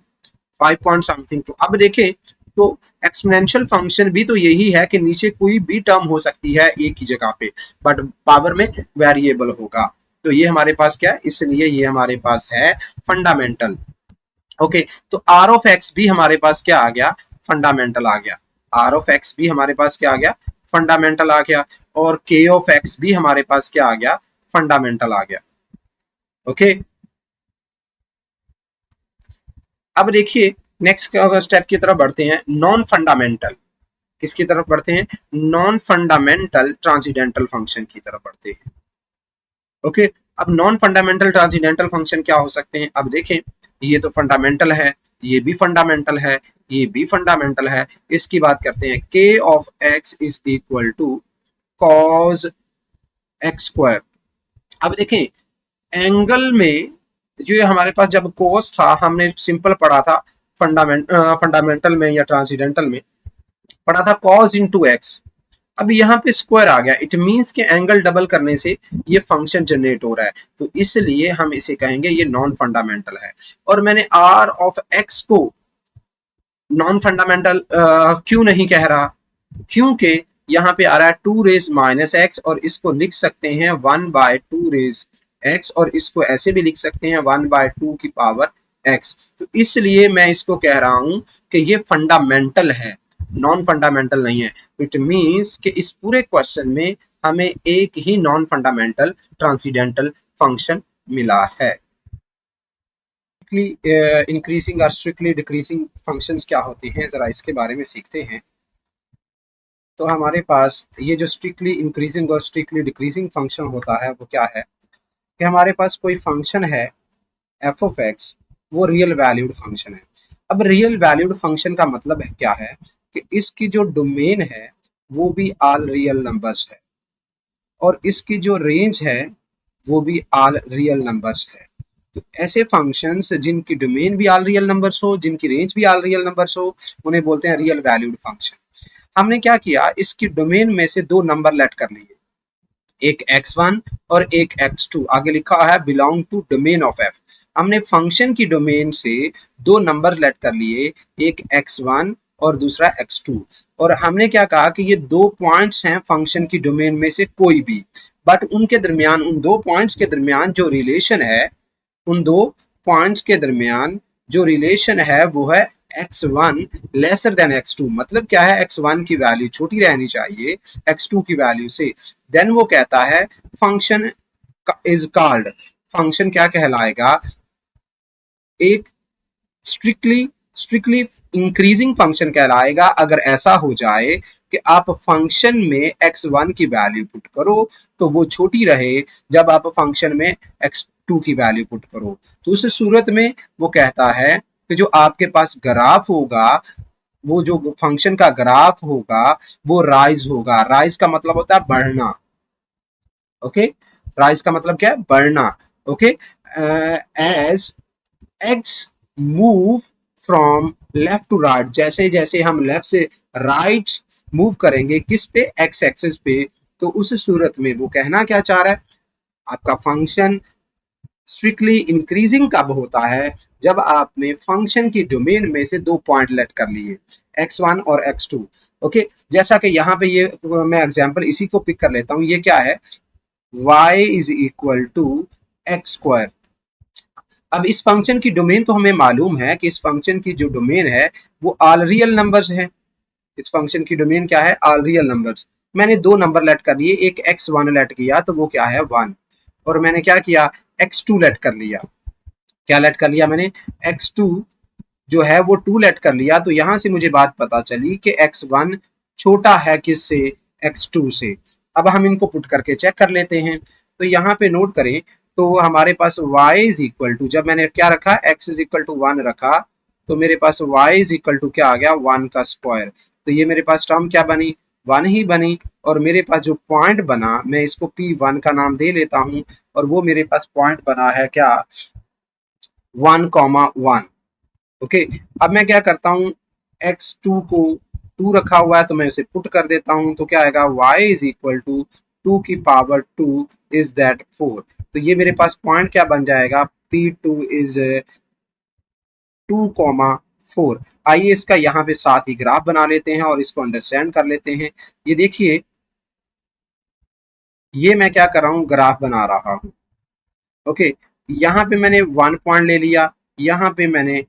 5 पॉइंट समथिंग। तो अब देखें, तो एक्सपोनेंशियल फंक्शन भी तो यही है कि नीचे कोई भी टर्म हो सकती है एक ही जगह पे, बट पावर में वेरिएबल होगा। तो ये हमारे पास क्या है? इसलिए ये हमारे पास है फंडामेंटल। ओके तो आर ऑफ एक्स भी हमारे पास क्या आ गया? फंडामेंटल आ गया। आर ऑफ एक्स भी हमारे पास क्या आ गया? फंडामेंटल आ गया। और के ऑफ एक्स भी हमारे पास क्या आ गया? फंडामेंटल आ गया। ओके अब देखिए नेक्स्ट स्टेप की तरफ बढ़ते हैं, नॉन फंडामेंटल। किसकी तरफ बढ़ते हैं? नॉन फंडामेंटल ट्रांसीडेंटल फंक्शन की तरफ बढ़ते हैं। ओके अब नॉन फंडामेंटल ट्रांसीडेंटल फंक्शन क्या हो सकते हैं? अब देखें, ये तो फंडामेंटल है, ये भी फंडामेंटल है, ये भी फंडामेंटल है। इसकी बात करते हैं, k of x is equal to cos x square. अब देखें एंगल में, जो ये हमारे पास जब कोस था हमने सिंपल पढ़ा था, फंडामेंटल में या ट्रांसीडेंटल में पढ़ा था कॉस इंटू एक्स। अब यहाँ पे स्क्वायर आ गया, इट मीन्स कि एंगल डबल करने से ये फंक्शन जनरेट हो रहा है, तो इसलिए हम इसे कहेंगे ये नॉन फंडामेंटल है। और मैंने आर ऑफ एक्स को नॉन फंडामेंटल क्यों नहीं कह रहा, क्योंकि यहाँ पे आ रहा है 2 रेज-x और इसको लिख सकते हैं 1/2 रेज x, और इसको ऐसे भी लिख सकते हैं 1/2 की पावर x। तो इसलिए मैं इसको कह रहा हूं कि ये फंडामेंटल है, नॉन फंडामेंटल नहीं है। इट मीन्स कि इस पूरे क्वेश्चन में हमें एक ही नॉन फंडामेंटल ट्रांसीडेंटल फंक्शन मिला है। इंक्रीजिंग और स्ट्रिक्टली डिक्रीजिंग फंक्शंस क्या होती हैं, जरा इसके बारे में सीखते हैं। तो हमारे पास ये जो स्ट्रिक्टली इंक्रीजिंग और स्ट्रिक्टली डिक्रीजिंग फंक्शन होता है वो क्या है कि हमारे पास कोई फंक्शन है एफ ऑफ एक्स, वो रियल वैल्यूड फंक्शन है। अब रियल वैल्यूड फंक्शन का मतलब है क्या है कि इसकी जो डोमेन है वो भी ऑल रियल नंबर्स है, और इसकी जो रेंज है वो भी ऑल रियल नंबर्स है। तो ऐसे फंक्शंस जिनकी डोमेन भी ऑल रियल नंबर्स हो, जिनकी रेंज भी ऑल रियल नंबर्स हो, उन्हें बोलते हैं रियल वैल्यूड फंक्शन। हमने क्या किया, इसकी डोमेन में से दो नंबर लेट कर लिए, एक x1 और एक x2, आगे लिखा है belong to domain of f। हमने फंक्शन की डोमेन से दो नंबर लेट कर लिए, एक x1 और दूसरा x2, और हमने क्या कहा कि ये दो पॉइंट्स हैं फंक्शन की डोमेन में से कोई भी, बट उनके दरमियान, उन दो पॉइंट्स के दरमियान जो रिलेशन है, उन दो पॉइंट्स के दरमियान जो रिलेशन है वो है x1 लेसर देन x2। मतलब क्या है, x1 की वैल्यू छोटी रहनी चाहिए x2 की वैल्यू से। देन वो कहता है फंक्शन इज कॉल्ड, फंक्शन क्या कहलाएगा, एक स्ट्रिक्टली स्ट्रिक्टली इंक्रीजिंग फंक्शन कहलाएगा अगर ऐसा हो जाए कि आप फंक्शन में x1 की वैल्यू पुट करो तो वो छोटी रहे जब आप फंक्शन में x2 की वैल्यू पुट करो। तो उस सूरत में वो कहता है कि जो आपके पास ग्राफ होगा, वो जो फंक्शन का ग्राफ होगा वो राइज होगा। राइज का मतलब होता है बढ़ना, ओके। राइज का मतलब क्या है, बढ़ना, okay. As x move from left to right, जैसे जैसे हम लेफ्ट से राइट मूव करेंगे किस पे, एक्स एक्सिस पे, तो उस सूरत में वो कहना क्या चाह रहा है, आपका फंक्शन स्ट्रिक्टली इंक्रीजिंग कब होता है, जब आपने फंक्शन की डोमेन में से दो पॉइंट लेट कर लिए, x1 और x2, ओके। जैसा कि यहाँ पे ये मैं एग्जांपल इसी को पिक कर लेता हूँ, ये क्या है, y is equal to x square. अब इस फंक्शन की डोमेन तो हमें मालूम है कि इस फंक्शन की जो डोमेन है वो ऑल रियल नंबर्स है। इस फंक्शन की डोमेन क्या है, ऑल रियल नंबर्स। मैंने दो नंबर लेट कर लिए, एक x1 लेट किया तो वो क्या है 1, और मैंने क्या किया, x2 लेट कर लिया। क्या लेट कर लिया मैंने, x2 जो है वो 2 लेट कर लिया। तो यहां से मुझे बात पता चली कि x1 छोटा है किससे, x2 से। अब हम इनको पुट करके चेक कर लेते हैं। तो यहाँ पे नोट करें, तो हमारे पास y इज इक्वल टू, जब मैंने क्या रखा, x इज इक्वल टू 1 रखा, तो मेरे पास y इज इक्वल टू क्या आ गया, 1 का स्क्वायर। तो ये मेरे पास टर्म क्या बनी, 1 ही बनी। और मेरे पास जो पॉइंट बना, मैं इसको P1 का नाम दे लेता हूँ, और वो मेरे पास पॉइंट बना है क्या, 1,1। ओके। अब मैं क्या करता हूँ, x2 को 2 रखा हुआ है तो मैं उसे पुट कर देता हूँ, तो क्या आएगा, y इज इक्वल टू 2 की पावर 2 इज दैट 4। तो ये मेरे पास पॉइंट क्या बन जाएगा, P2 इज 2,4। आइए इसका यहाँ पे साथ ही ग्राफ बना लेते हैं और इसको अंडरस्टैंड कर लेते हैं। ये देखिए, ये मैं क्या कर रहा हूँ, ग्राफ बना रहा हूँ, ओके। यहाँ पे मैंने 1 पॉइंट ले लिया, यहाँ पे मैंने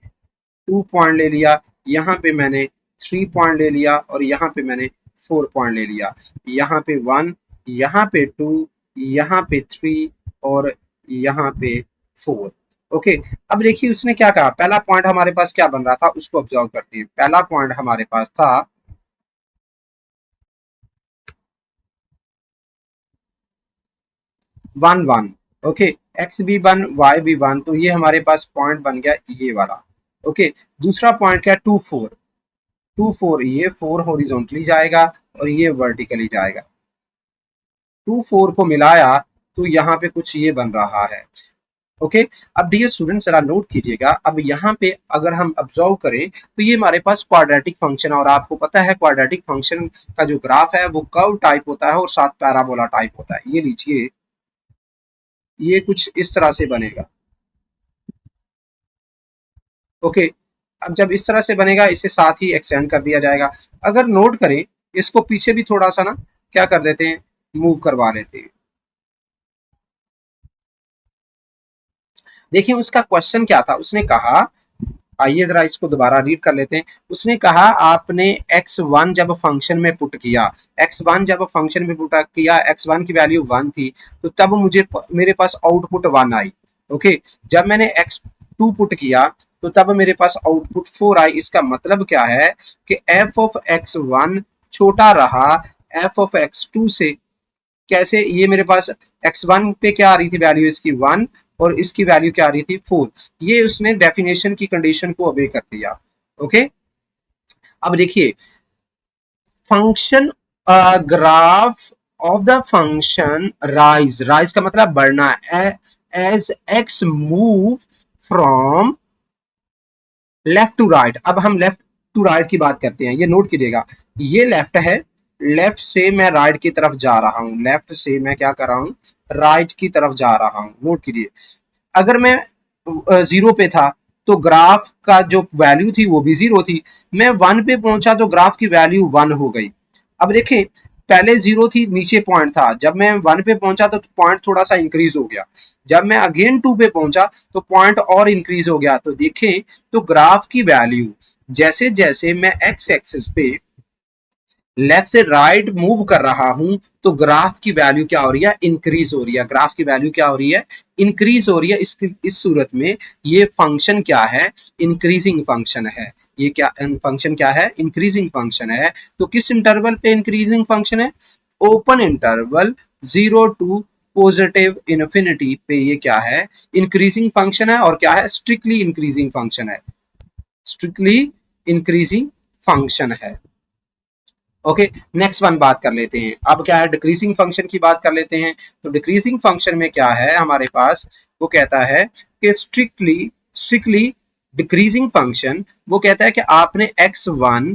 2 पॉइंट ले लिया, यहाँ पे मैंने 3 पॉइंट ले लिया, और यहाँ पे मैंने 4 पॉइंट ले लिया। यहाँ पे 1, यहाँ पे 2, यहाँ पे 3 और यहाँ पे 4, ओके। अब देखिए उसने क्या कहा, पहला पॉइंट हमारे पास क्या बन रहा था उसको ऑब्जर्व करते हैं। पहला पॉइंट हमारे पास था 1, 1, ओके। एक्स भी 1, वाई भी 1, तो ये हमारे पास पॉइंट बन गया ये वाला, ओके। दूसरा पॉइंट क्या, 2, 4, 2, 4, ये 4 हॉरिजॉन्टली जाएगा और ये वर्टिकली जाएगा। 2, 4 को मिलाया तो यहाँ पे कुछ ये बन रहा है, ओके। अब डियर स्टूडेंट जरा नोट कीजिएगा, अब यहाँ पे अगर हम ऑब्जर्व करें तो ये हमारे पास क्वाड्रेटिक फंक्शन है, और आपको पता है क्वाड्रेटिक फंक्शन का जो ग्राफ है वो कर्व टाइप होता है और साथ पैराबोला टाइप होता है। ये लीजिए, ये कुछ इस तरह से बनेगा। ओके। अब जब इस तरह से बनेगा, इसे साथ ही एक्सटेंड कर दिया जाएगा। अगर नोट करें, इसको पीछे भी थोड़ा सा ना क्या कर देते हैं, मूव करवा लेते हैं। देखिए उसका क्वेश्चन क्या था, उसने कहा, आइए जरा इसको दोबारा रीड कर लेते हैं। उसने कहा आपने x1 जब फंक्शन में पुट किया, x1 जब फंक्शन में पुट किया, x1 की वैल्यू 1 थी, तो तब मुझे मेरे पास आउटपुट 1 आई। ओके। जब मैंने x2 पुट किया तो तब मेरे पास आउटपुट 4 आई। इसका मतलब क्या है कि f ऑफ x1 छोटा रहा f ऑफ x2 से। कैसे? ये मेरे पास x1 पे क्या आ रही थी वैल्यू, इसकी 1, और इसकी वैल्यू क्या आ रही थी 4। ये उसने डेफिनेशन की कंडीशन को ओबे कर दिया। ओके। अब देखिए function, graph of the function rise, rise का मतलब बढ़ना, as x move from left to right. अब हम लेफ्ट टू राइट की बात करते हैं, ये नोट कीजिएगा, ये लेफ्ट है, लेफ्ट से मैं राइट की तरफ जा रहा हूं, लेफ्ट से मैं क्या कर रहा हूं, राइट की तरफ जा रहा हूं। नोट कीजिए, अगर मैं जीरो पे था तो ग्राफ का जो वैल्यू थी वो भी जीरो थी। मैं 1 पे पहुंचा तो ग्राफ की वैल्यू 1 हो गई। अब देखें, पहले जीरो थी, नीचे पॉइंट था, जब मैं 1 पे पहुंचा तो पॉइंट थोड़ा सा इंक्रीज हो गया, जब मैं अगेन 2 पे पहुंचा तो पॉइंट और इंक्रीज हो गया। तो देखें, तो ग्राफ की वैल्यू जैसे जैसे मैं एक्स एक्सिस पे लेफ्ट से राइट मूव कर रहा हूं तो ग्राफ की वैल्यू क्या हो रही है, इंक्रीज हो रही है। ग्राफ की वैल्यू क्या हो रही है, इंक्रीज हो रही है। इस सूरत में ये फंक्शन क्या है, इंक्रीजिंग फंक्शन है। ये क्या फंक्शन क्या है, इंक्रीजिंग फंक्शन है। तो किस इंटरवल पे इंक्रीजिंग फंक्शन है, open interval 0 to positive infinity पे ये क्या है, इंक्रीजिंग फंक्शन है। और क्या है, स्ट्रिक्टली इंक्रीजिंग फंक्शन है, स्ट्रिक्टली इंक्रीजिंग फंक्शन है। ओके। नेक्स्ट वन बात कर लेते हैं, अब क्या है, डिक्रीजिंग फंक्शन की बात कर लेते हैं। तो डिक्रीजिंग फंक्शन में क्या है हमारे पास, वो कहता है कि स्ट्रिक्टली स्ट्रिक्टली डिक्रीजिंग फंक्शन, वो कहता है कि आपने x1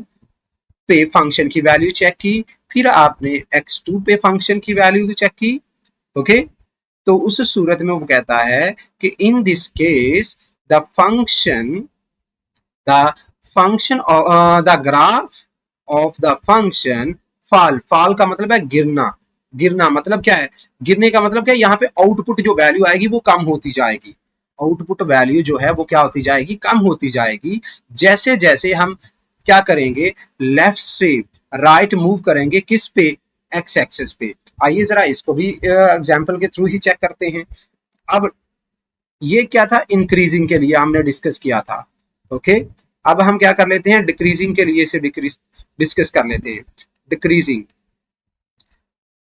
पे फंक्शन की वैल्यू चेक की, फिर आपने x2 पे फंक्शन की वैल्यू चेक की। ओके। तो उस सूरत में वो कहता है कि in this case the function the function of the graph of the function fall का मतलब है गिरना, गिरना मतलब क्या है, गिरने का मतलब क्या है, यहाँ पे आउटपुट जो वैल्यू आएगी वो कम होती जाएगी, आउटपुट वैल्यू जो है वो क्या होती जाएगी, कम होती जाएगी। जैसे जैसे हम क्या करेंगे, लेफ्ट से राइट मूव करेंगे, किस पे, एक्स एक्सिस पे। आइए जरा इसको भी एग्जाम्पल के थ्रू ही चेक करते हैं। अब ये क्या था, इंक्रीजिंग के लिए हमने डिस्कस किया था। ओके। अब हम क्या कर लेते हैं, डिक्रीजिंग के लिए इसे डिस्कस कर लेते हैं। डिक्रीजिंग,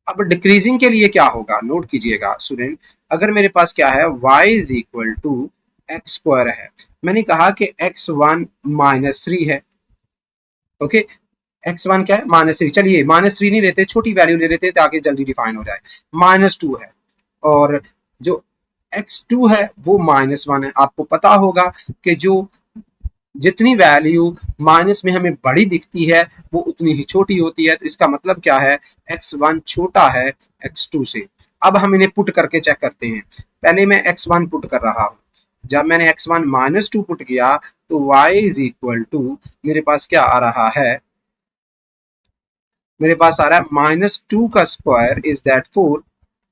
अब डिक्रीजिंग के लिए क्या होगा, नोट कीजिएगा स्टूडेंट। अगर मेरे पास क्या है, y is equal to x square है, मैंने कहा कि x1 -3 है। ओके। x1 क्या है, -3। चलिए -3 नहीं लेते, छोटी वैल्यू ले लेते ताकि जल्दी डिफाइन हो जाए। -2 है, और जो x2 है वो -1 है। आपको पता होगा कि जो जितनी वैल्यू माइनस में हमें बड़ी दिखती है वो उतनी ही छोटी होती है। तो इसका मतलब क्या है, x1 छोटा है x2 से। अब हम इन्हें पुट करके चेक करते हैं। पहले मैं x1 पुट कर रहा हूं, जब मैंने x1 -2 पुट किया तो y इज इक्वल टू, मेरे पास क्या आ रहा है, मेरे पास आ रहा है -2 का स्क्वायर इज दैट 4।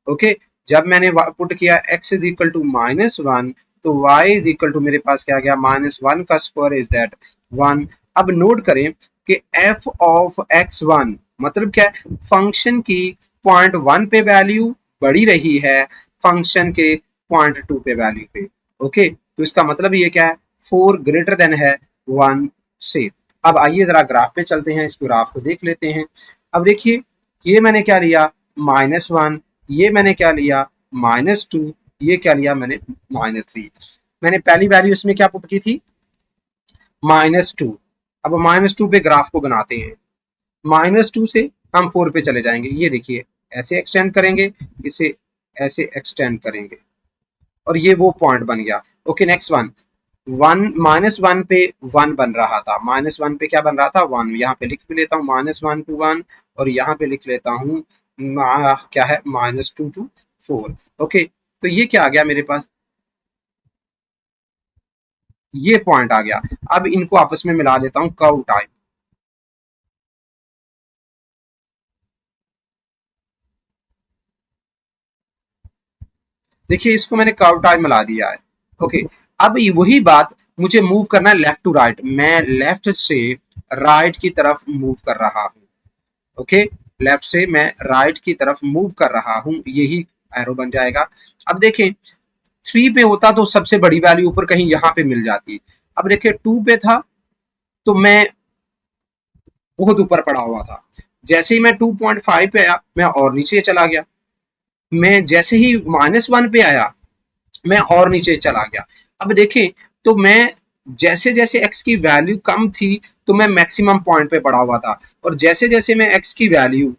ओके। जब मैंने पुट किया x इज इक्वल टू -1 तो y इज इक्वल टू मेरे पास क्या गया, -1 का स्क्वायर इज दैट 1। अब नोट करें कि f ऑफ x1 मतलब क्या है, फंक्शन की पॉइंट 1 पे वैल्यू बढ़ी रही है, फंक्शन के पॉइंट 2 पे वैल्यू पे। ओके। तो इसका मतलब ये क्या है, 4 ग्रेटर देन है 1 से। अब आइए जरा ग्राफ पे चलते हैं, इस ग्राफ को देख लेते हैं। अब देखिए, ये मैंने क्या लिया, -1, ये मैंने क्या लिया, -2, ये क्या लिया मैंने, -3। मैंने पहली वैल्यू इसमें क्या पुट की थी, -2। अब -2 पे ग्राफ को बनाते हैं, -2 से हम 4 पे चले जाएंगे। ये देखिए, ऐसे एक्सटेंड करेंगे, इसे ऐसे एक्सटेंड करेंगे। और ये वो पॉइंट बन गया। ओके नेक्स्ट वन, वन -1 पे 1 बन रहा था, -1 पे क्या बन रहा था 1, यहाँ पे लिख भी लेता हूँ -1 to 1, और यहाँ पे लिख लेता हूँ क्या है -2 to 4। ओके तो ये क्या आ गया मेरे पास, ये पॉइंट आ गया। अब इनको आपस में मिला देता हूँ कर्व टाइप। देखिए इसको मैंने कर्व टाइप मिला दिया है। ओके अब वही बात, मुझे मूव करना है लेफ्ट टू राइट, मैं लेफ्ट से राइट की तरफ मूव कर रहा हूँ। ओके लेफ्ट से मैं राइट की तरफ मूव कर रहा हूँ, यही एरो बन जाएगा। अब देखें 3 पे होता तो सबसे बड़ी वैल्यू ऊपर कहीं यहाँ पे मिल जाती। अब देखिए 2 पे था तो मैं बहुत ऊपर पड़ा हुआ था, जैसे ही मैं 2.5 पे आया मैं और नीचे चला गया, मैं जैसे ही -1 पे आया मैं और नीचे चला गया। अब देखें तो मैं जैसे जैसे x की वैल्यू कम थी तो मैं मैक्सिमम पॉइंट पे पड़ा हुआ था, और जैसे जैसे मैं x की वैल्यू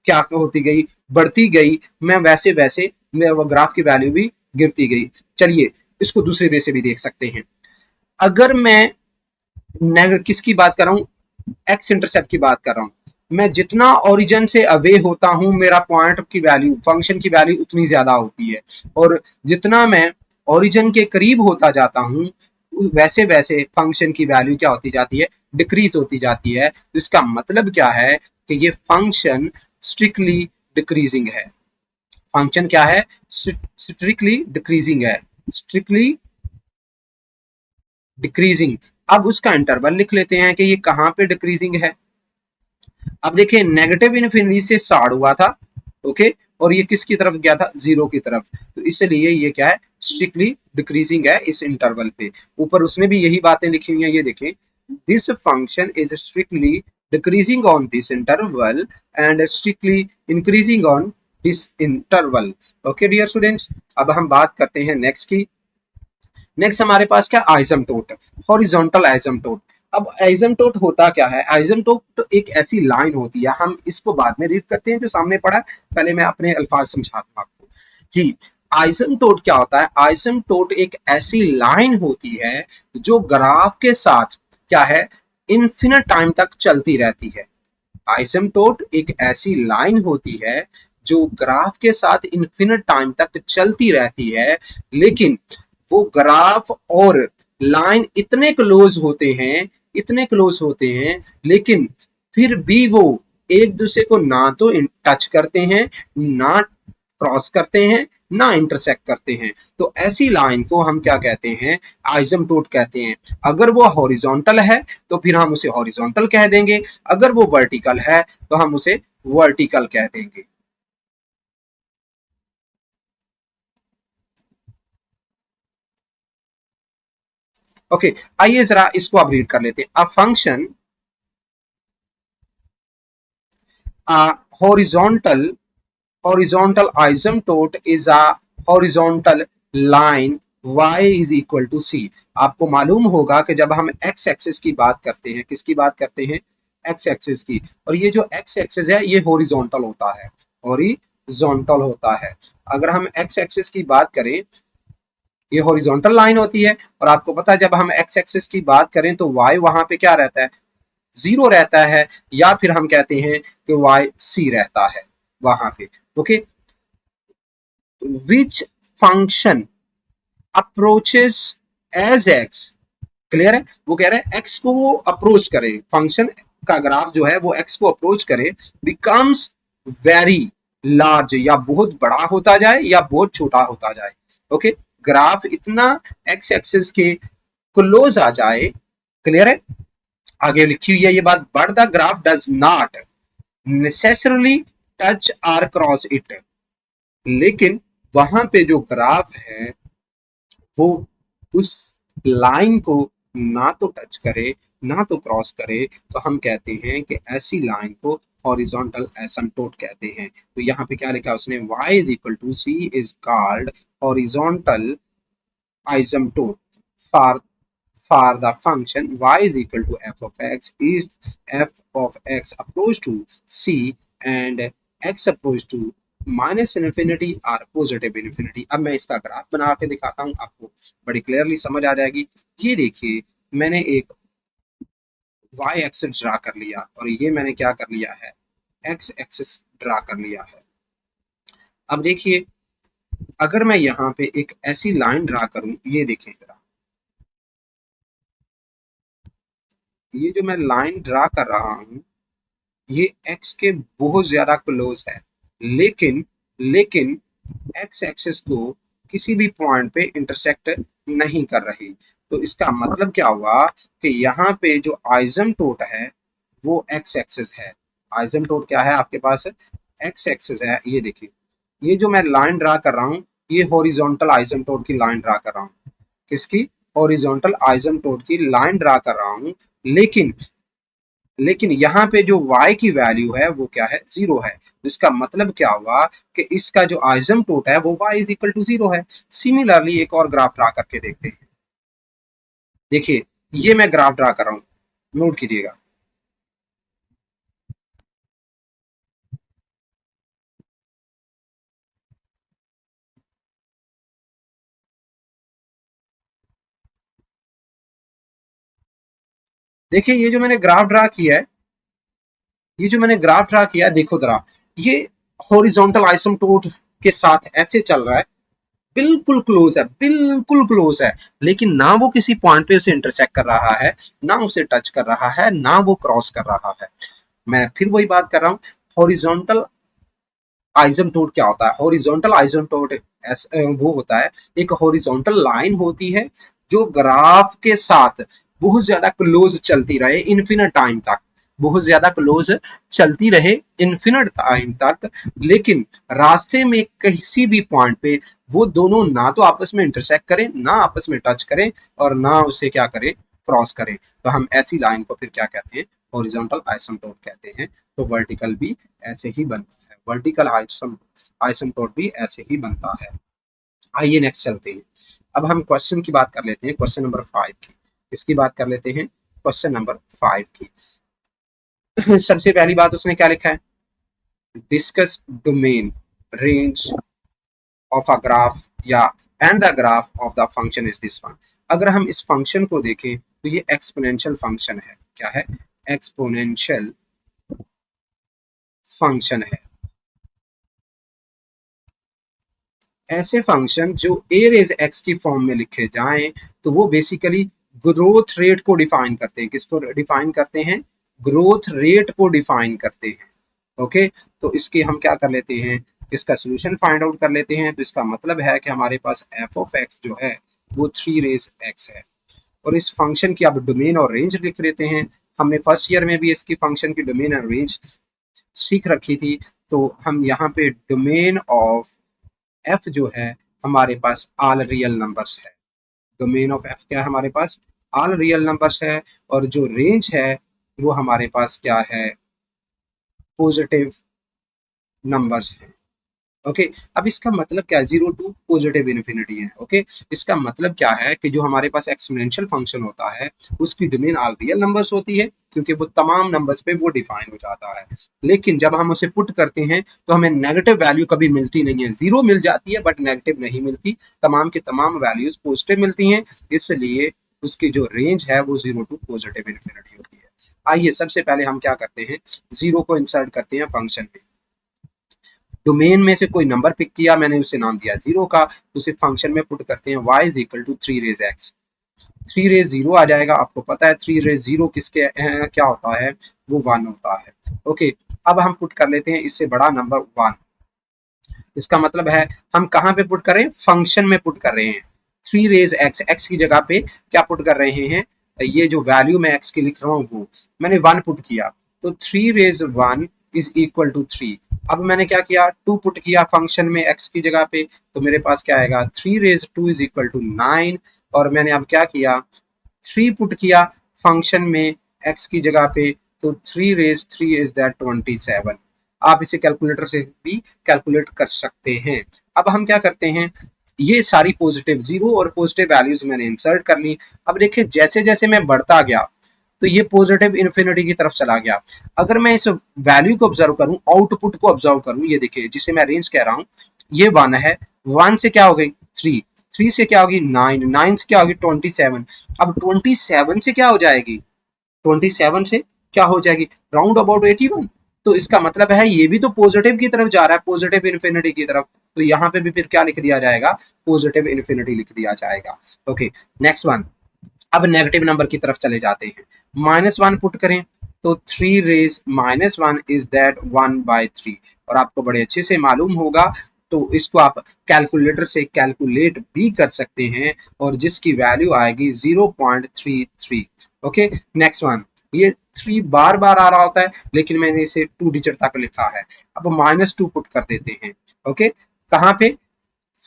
क्या होती गई, बढ़ती गई, मैं वैसे वैसे मैं वो ग्राफ की वैल्यू भी गिरती गई। चलिए इसको दूसरे वे से भी देख सकते हैं। अगर मैं किसकी बात कर रहा हूँ, एक्स इंटरसेप्ट की बात कर रहा हूँ, मैं जितना ओरिजिन से अवे होता हूँ मेरा पॉइंट की वैल्यू, फंक्शन की वैल्यू उतनी ज्यादा होती है, और जितना मैं ओरिजिन के करीब होता जाता हूँ वैसे वैसे फंक्शन की वैल्यू क्या होती जाती है, डिक्रीज होती जाती है। तो इसका मतलब क्या है कि ये फंक्शन स्ट्रिक्टली डिक्रीजिंग है। फंक्शन क्या है, स्ट्रिक्टली डिक्रीजिंग है, स्ट्रिक्टली डिक्रीजिंग। अब उसका इंटरवल लिख लेते हैं कि ये कहाँ पे डिक्रीजिंग है। अब देखिए नेगेटिव इन्फिनिटी से स्टार्ट हुआ था, ओके, और ये किसकी तरफ गया था, जीरो की तरफ, तो इसलिए ये क्या है, स्ट्रिक्टली डिक्रीजिंग है इस इंटरवल पे। ऊपर उसने भी यही बातें लिखी हुई हैं, ये देखें, this function is strictly decreasing on this interval and strictly increasing on this interval. Okay dear students, अब हम बात करते हैं नेक्स्ट की। नेक्स्ट हमारे पास क्या, आइसमटोट, हॉरिजॉन्टल आइसमटोट। अब आइसमटोट होता क्या है, आइसमटोट एक ऐसी लाइन होती है, हम इसको बाद में रीड करते हैं जो सामने पढ़ा है, पहले मैं अपने अल्फाज समझाता हूँ आपको जी। आइसमटोट क्या होता है, आइसमटोट एक ऐसी लाइन होती है जो ग्राफ के साथ क्या है, इन्फिनिट टाइम तक चलती रहती है। आइसमटोट एक ऐसी लाइन होती है जो ग्राफ के साथ इन्फिनिट टाइम तक चलती रहती है, लेकिन वो ग्राफ और लाइन इतने क्लोज होते हैं, इतने क्लोज होते हैं, लेकिन फिर भी वो एक दूसरे को ना तो टच करते हैं, ना क्रॉस करते हैं, ना इंटरसेक्ट करते हैं। तो ऐसी लाइन को हम क्या कहते हैं, आइसमटोट कहते हैं। अगर वो हॉरिजॉन्टल है तो फिर हम उसे हॉरिजॉन्टल कह देंगे, अगर वो वर्टिकल है तो हम उसे वर्टिकल कह देंगे। ओके आइए जरा इसको अब रीड कर लेते हैं। A function horizontal horizontal asymptote is a horizontal line y is equal to c। आपको मालूम होगा कि जब हम x एक्सिस की बात करते हैं, किसकी बात करते हैं, x एक्सिस की, और ये जो x एक्सिस है ये हॉरिजॉन्टल होता है, हॉरिजॉन्टल होता है। अगर हम x एक्सिस की बात करें ये हॉरिजॉन्टल लाइन होती है, और आपको पता है जब हम x एक्सिस की बात करें तो y वहां पे क्या रहता है, जीरो रहता है, या फिर हम कहते हैं कि y c रहता है वहां पे। Okay which function approaches as x, clear है, वो कह रहे हैं एक्स को वो अप्रोच करे, फंक्शन का ग्राफ जो है वो एक्स को अप्रोच करे, बिकम्स वेरी लार्ज, या बहुत बड़ा होता जाए या बहुत छोटा होता जाए। ओके ग्राफ इतना एक्स एक्सिस के क्लोज आ जाए, क्लियर है, आगे लिखी हुई है ये बात, but the graph does not necessarily touch or cross it, लेकिन वहां पे जो ग्राफ है वो उस लाइन को ना तो टच करे ना तो क्रॉस करे, तो हम कहते हैं कि ऐसी लाइन को हॉरिजॉन्टल एसिम्प्टोट कहते हैं। तो यहाँ पे क्या लिखा उसने, y is equal to c is called horizontal asymptote for the function y is equal to f of x if f of x approach to c and x approach to minus infinity और positive infinity. अब मैं इसका graph बना के दिखाता हूँ, आपको बड़ी क्लियरली समझ आ जाएगी। ये देखिए, मैंने एक y एक्सिस ड्रा कर लिया और ये मैंने क्या कर लिया है, x एक्सिस ड्रा कर लिया है। अब देखिए, अगर मैं यहाँ पे एक ऐसी लाइन ड्रा करूं, ये देखें जरा, ये जो मैं लाइन ड्रा कर रहा हूं, ये x के बहुत ज्यादा क्लोज है, लेकिन लेकिन x एक्सिस को किसी भी पॉइंट पे इंटरसेक्ट नहीं कर रही। तो इसका मतलब क्या हुआ कि यहाँ पे जो आइसमटोट है वो x एक्सिस है। आइसमटोट क्या है आपके पास, x एक्सिस है। ये देखिए, ये जो मैं लाइन ड्रा कर रहा हूँ, ये हॉरिजॉन्टल आइसमटोट की लाइन ड्रा कर रहा हूँ। किसकी, हॉरिजॉन्टल आइसमटोट की लाइन ड्रा कर रहा हूँ। लेकिन लेकिन यहाँ पे जो y की वैल्यू है वो क्या है, जीरो है। तो इसका मतलब क्या हुआ कि इसका जो आइसमटोट है वो y is equal to zero है। सिमिलरली एक और ग्राफ ड्रा करके देखते हैं। देखिए, ये मैं ग्राफ ड्रा कर रहा हूँ, नोट कीजिएगा। देखिए, ये जो मैंने ग्राफ ड्रा किया है, ये जो मैंने ग्राफ ड्रा किया है, देखो जरा, ये हॉरिजॉन्टल आइसमटोट के साथ ऐसे चल रहा है, बिल्कुल क्लोज है, बिल्कुल क्लोज है। लेकिन ना वो किसी पॉइंट पे उसे इंटरसेक्ट कर रहा है, ना उसे टच कर रहा है, ना वो क्रॉस कर रहा है। मैं फिर वही बात कर रहा हूँ, हॉरिजॉन्टल आइसमटोट क्या होता है। हॉरिजॉन्टल आइसमटोट वो होता है, एक हॉरिजॉन्टल लाइन होती है जो ग्राफ के साथ बहुत ज्यादा क्लोज चलती रहे इन्फिनिट टाइम तक, बहुत ज्यादा क्लोज चलती रहे इन्फिनिट टाइम तक। लेकिन रास्ते में किसी भी पॉइंट पे वो दोनों ना तो आपस में इंटरसेक्ट करें, ना आपस में टच करें, और ना उसे क्या करें, क्रॉस करें। तो हम ऐसी लाइन को फिर क्या कहते हैं, हॉरिजॉन्टल आइसमटोट कहते हैं। तो वर्टिकल भी ऐसे ही बनता है, वर्टिकल आइसमटोट भी ऐसे ही बनता है। आइए नेक्स्ट चलते हैं। अब हम क्वेश्चन की बात कर लेते हैं, क्वेश्चन नंबर 5 की। इसकी बात कर लेते हैं, क्वेश्चन नंबर 5 की। सबसे पहली बात उसने क्या लिखा है, discuss domain range of a graph, या and the graph of the function is this one. अगर हम इस फंक्शन को देखें तो ये एक्सपोनेंशियल फंक्शन है। क्या है, एक्सपोनेंशियल फंक्शन है। ऐसे फंक्शन जो ए रेज एक्स की फॉर्म में लिखे जाएं तो वो बेसिकली ग्रोथ रेट को डिफाइन करते हैं। किसको डिफाइन करते हैं, ग्रोथ रेट को डिफाइन करते हैं। ओके, तो इसके हम क्या कर लेते हैं, इसका सोल्यूशन फाइंड आउट कर लेते हैं। तो इसका मतलब है कि हमारे पास एफ ऑफ एक्स जो है वो 3 रेज एक्स है। और इस फंक्शन की अब डोमेन और रेंज लिख लेते हैं। हमने फर्स्ट ईयर में भी इसकी फंक्शन की डोमेन और रेंज सीख रखी थी। तो हम यहाँ पे डोमेन ऑफ एफ जो है हमारे पास ऑल रियल नंबर्स है। डोमेन ऑफ एफ क्या है हमारे पास, ऑल रियल नंबर्स है। और जो रेंज है वो हमारे पास क्या है, पॉजिटिव नंबर्स है। ओके, अब इसका मतलब क्या है, जीरो टू पॉजिटिव इन्फिनिटी है। ओके, इसका मतलब क्या है कि जो हमारे पास एक्सपोनेंशियल फंक्शन होता है उसकी डोमेन ऑल रियल नंबर्स होती है, क्योंकि वो तमाम नंबर्स पे वो डिफाइन हो जाता है। लेकिन जब हम उसे पुट करते हैं तो हमें नेगेटिव वैल्यू कभी मिलती नहीं है, जीरो मिल जाती है बट नेगेटिव नहीं मिलती, तमाम की तमाम वैल्यूज पॉजिटिव मिलती हैं। इसलिए उसकी जो रेंज है वो जीरो टू पॉजिटिव इन्फिनिटी होती है। आइए सबसे पहले हम क्या करते हैं, जीरो को इंसर्ट करते हैं फंक्शन में। डोमेन में से कोई नंबर पिक किया, मैंने उसे नाम दिया जीरो का, तो उसे फंक्शन में पुट करते हैं y is equal to 3 raise x. 3 raise zero आ जाएगा। आपको पता है 3 रेज जीरो किसके क्या होता है, वो 1 होता है। ओके, अब हम पुट कर लेते हैं इससे बड़ा नंबर 1। इसका मतलब है हम कहाँ पे पुट करें, फंक्शन में पुट कर रहे हैं। 3 रेज एक्स, एक्स की जगह पे क्या पुट कर रहे हैं, ये जो वैल्यू मैं एक्स की लिख रहा हूँ वो मैंने 1 पुट किया। तो 3 रेज 1 इज इक्वल टू 3। अब मैंने क्या किया, 2 पुट किया फंक्शन में एक्स की जगह पे, तो मेरे पास क्या आएगा, 3 रेज 2 इज इक्वल टू 9। और मैंने अब क्या किया, 3 पुट किया फंक्शन में एक्स की जगह पे, तो 3 रेज 3 इज दैट 27। आप इसे कैलकुलेटर से भी कैलकुलेट कर सकते हैं। अब हम क्या करते हैं, ये सारी पॉजिटिव जीरो और पॉजिटिव वैल्यूज मैंने इंसर्ट कर ली। अब देखिए, जैसे जैसे मैं बढ़ता गया तो ये पॉजिटिव इन्फिनिटी की तरफ चला गया। अगर मैं इस वैल्यू को ऑब्जर्व करूं, आउटपुट को ऑब्जर्व करूं, ये देखिए जिसे मैं रेंज कह रहा हूं, ये 1 है, 1 से क्या हो गई 3, 3 से क्या होगी 9, 9 से क्या होगी 27। अब 27 से क्या हो जाएगी, 27 से क्या हो जाएगी राउंड अबाउट 81। तो इसका मतलब है ये भी तो पॉजिटिव की तरफ जा रहा है, पॉजिटिव इन्फिनिटी की तरफ। तो यहाँ पे भी फिर क्या लिख दिया जाएगा, पॉजिटिव इन्फिनिटी लिख दिया जाएगा। Okay, next one. अब नेगेटिव नंबर की तरफ चले जाते हैं, -1 पुट करें तो 3 रेज -1 इज दैट 1/3। और आपको बड़े अच्छे से मालूम होगा, तो इसको आप कैलकुलेटर से कैलकुलेट भी कर सकते हैं, और जिसकी वैल्यू आएगी 0.33। Okay, next one. ये 3 बार बार आ रहा होता है, लेकिन मैंने इसे 2 डिजिट तक लिखा है। अब -2 पुट कर देते हैं। ओके, कहाँ पे,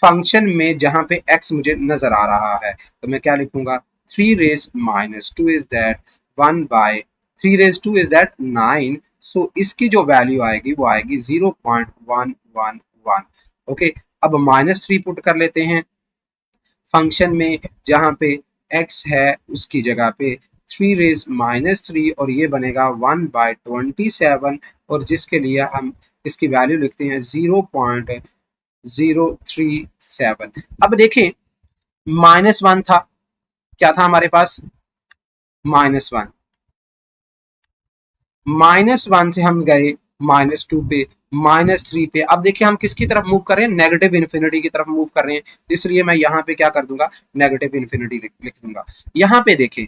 फंक्शन में जहां पे x मुझे नजर आ रहा है, तो मैं क्या लिखूंगा, 3 raise -2 is that 1/3 raise 2 is that 9। So इसकी जो वैल्यू आएगी वो आएगी 0.111। ओके, अब -3 पुट कर लेते हैं फंक्शन में, जहां पे x है उसकी जगह पे 3 रेज -3, और ये बनेगा 1/27, और जिसके लिए हम इसकी वैल्यू लिखते हैं 0.037। अब देखें, -1 था, क्या था हमारे पास, -1, -1 से हम गए -2 पे, -3 पे। अब देखिए हम किसकी तरफ मूव कर रहे हैं, नेगेटिव इन्फिनिटी की तरफ मूव कर रहे हैं, इसलिए मैं यहाँ पे क्या कर दूंगा, नेगेटिव इन्फिनिटी लिख दूंगा। यहाँ पे देखें,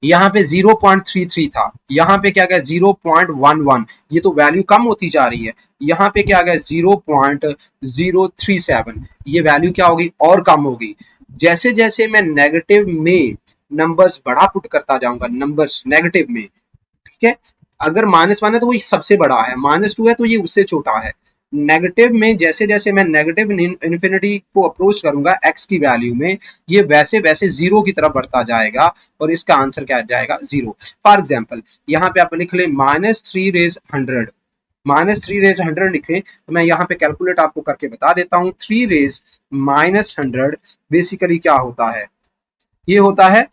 यहाँ पे 0.33 था, यहाँ पे क्या गया 0.11, ये तो वैल्यू कम होती जा रही है। यहाँ पे क्या गया 0.037, ये वैल्यू क्या होगी, और कम होगी। जैसे जैसे मैं नेगेटिव में नंबर्स बड़ा पुट करता जाऊंगा, नंबर्स नेगेटिव में, ठीक है, अगर -1 है तो वो सबसे बड़ा है, -2 है तो ये उससे छोटा है। नेगेटिव में जैसे जैसे मैं नेगेटिव इन्फिनिटी को अप्रोच करूंगा x की वैल्यू में, ये वैसे वैसे जीरो की तरफ बढ़ता जाएगा, और इसका आंसर क्या आ जाएगा, 0। फॉर एग्जाम्पल यहाँ पे आप लिख लें -3 रेज 100, -3 रेज 100 लिखें, तो मैं यहाँ पे कैलकुलेट आपको करके बता देता हूँ। 3 रेज -100 बेसिकली क्या होता है, ये होता है,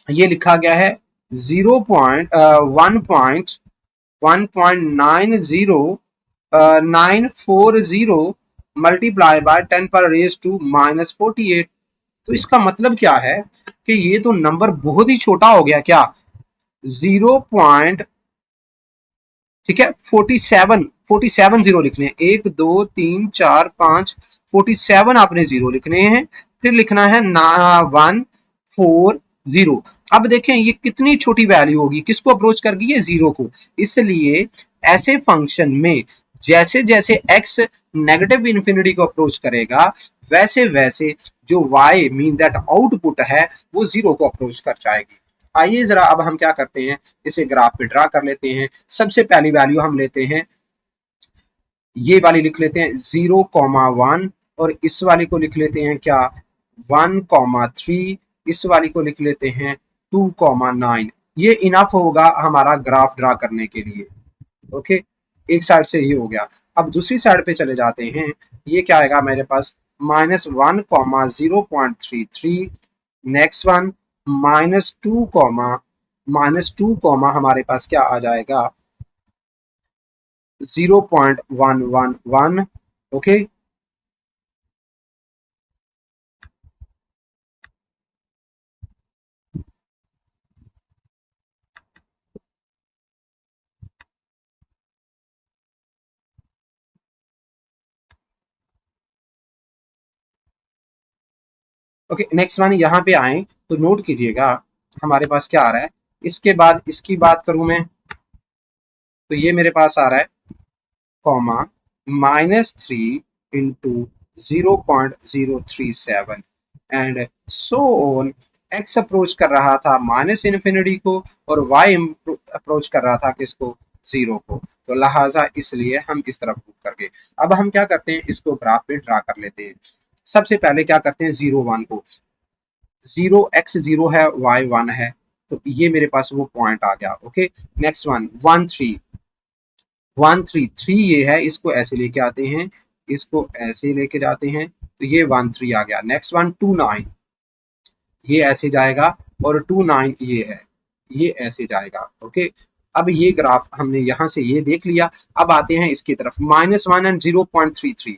ये लिखा गया है 1.90940 मल्टीप्लाई बाय 10 पर रेज टू -48। तो इसका मतलब क्या है कि ये तो नंबर बहुत ही छोटा हो गया, क्या 0. ठीक है, 47 जीरो लिखने हैं, 1 2 3 4 5, 47 आपने जीरो लिखने हैं, फिर लिखना है 140। अब देखें ये कितनी छोटी वैल्यू होगी, किसको अप्रोच कर गई है, 0 को। इसलिए ऐसे फंक्शन में जैसे जैसे x नेगेटिव इन्फिनिटी को अप्रोच करेगा, वैसे वैसे जो y मीन दैट आउटपुट है वो 0 को अप्रोच कर जाएगी। आइए जरा अब हम क्या करते हैं, इसे ग्राफ पे ड्रा कर लेते हैं। सबसे पहली वैल्यू हम लेते हैं, ये वाली लिख लेते हैं 0,1, और इस वाली को लिख लेते हैं क्या 1,3, इस वाली को लिख लेते हैं 2,9। ये इनफ होगा हमारा ग्राफ ड्रा करने के लिए। ओके, एक साइड से ये हो गया। अब दूसरी साइड पे चले जाते हैं, ये क्या आएगा मेरे पास, -1,0.33। नेक्स्ट वन, -2, हमारे पास क्या आ जाएगा 0.111। ओके, ओके, नेक्स्ट वन यहाँ पे आए तो नोट कीजिएगा हमारे पास क्या आ रहा है। इसके बाद इसकी बात करूं मैं, तो ये मेरे पास आ रहा है comma -3 into 0.037 and so on. X approach कर रहा था माइनस इन्फिनिटी को, और वाई अप्रोच कर रहा था किसको, 0 को। तो लिहाजा इसलिए हम इस तरफ मूव कर गए। अब हम क्या करते हैं, इसको ग्राफ पे ड्रा कर लेते हैं। सबसे पहले क्या करते हैं, 0 1 को, 0 है, वाई 1 है, तो ये मेरे पास वो पॉइंट आ गया। ओके, नेक्स्ट वन 1 3 ये है, इसको ऐसे लेके आते हैं, इसको ऐसे लेके जाते हैं, तो ये 1 3 आ गया। नेक्स्ट वन 2 9, ये ऐसे जाएगा, और 2 9 ये है, ये ऐसे जाएगा। ओके, अब ये ग्राफ हमने यहां से ये देख लिया। अब आते हैं इसकी तरफ, -1 एंड 0.33।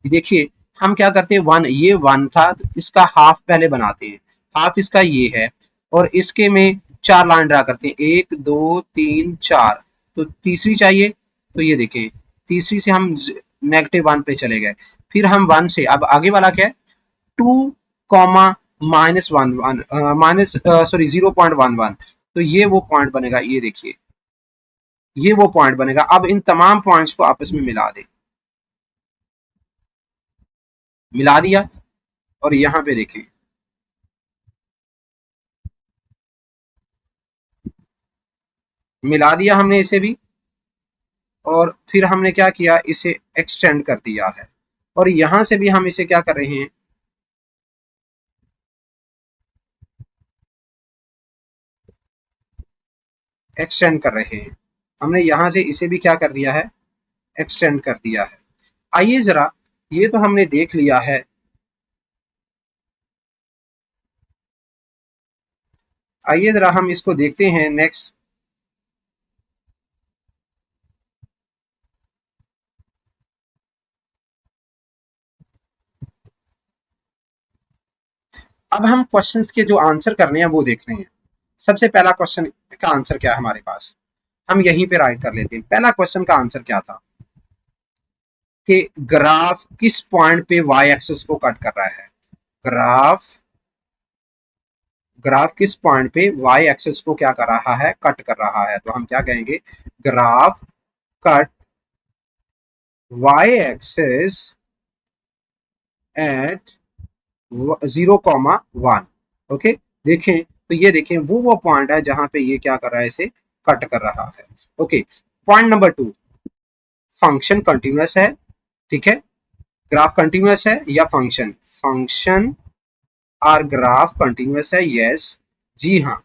देखिए हम क्या करते हैं, वन, ये वन था तो इसका हाफ पहले बनाते हैं, हाफ इसका ये है, और इसके में 4 लाइन ड्रा करते हैं, 1 2 3 4। तो तीसरी चाहिए, तो ये देखें तीसरी से हम -1 पे चले गए, फिर हम 1 से, अब आगे वाला क्या है, 2 कॉमा -1 1 माइनस सॉरी 0.11। तो ये वो पॉइंट बनेगा, ये देखिए ये वो पॉइंट बनेगा। अब इन तमाम पॉइंट्स को आपस में मिला दे, मिला दिया, और यहां पे देखें मिला दिया हमने इसे भी, और फिर हमने क्या किया, इसे एक्सटेंड कर दिया है, और यहां से भी हम इसे क्या कर रहे हैं, एक्सटेंड कर रहे हैं। हमने यहां से इसे भी क्या कर दिया है, एक्सटेंड कर दिया है। आइए जरा, ये तो हमने देख लिया है, आइए जरा हम इसको देखते हैं नेक्स्ट। अब हम क्वेश्चंस के जो आंसर करने हैं वो देख रहे हैं। सबसे पहला क्वेश्चन का आंसर क्या है हमारे पास, हम यहीं पे राइट कर लेते हैं। पहला क्वेश्चन का आंसर क्या था कि ग्राफ किस पॉइंट पे वाई एक्सिस को कट कर रहा है, ग्राफ ग्राफ किस पॉइंट पे वाई एक्सिस को क्या कर रहा है, कट कर रहा है। तो हम क्या कहेंगे, graph cut y axis at 0,1। ओके, देखें तो ये देखें वो पॉइंट है जहां पे ये क्या कर रहा है, इसे कट कर रहा है। Okay, point number 2, function continuous है, ठीक है, ग्राफ कंटिन्यूअस है या फंक्शन, फंक्शन और ग्राफ कंटिन्यूअस है, यस, जी हाँ,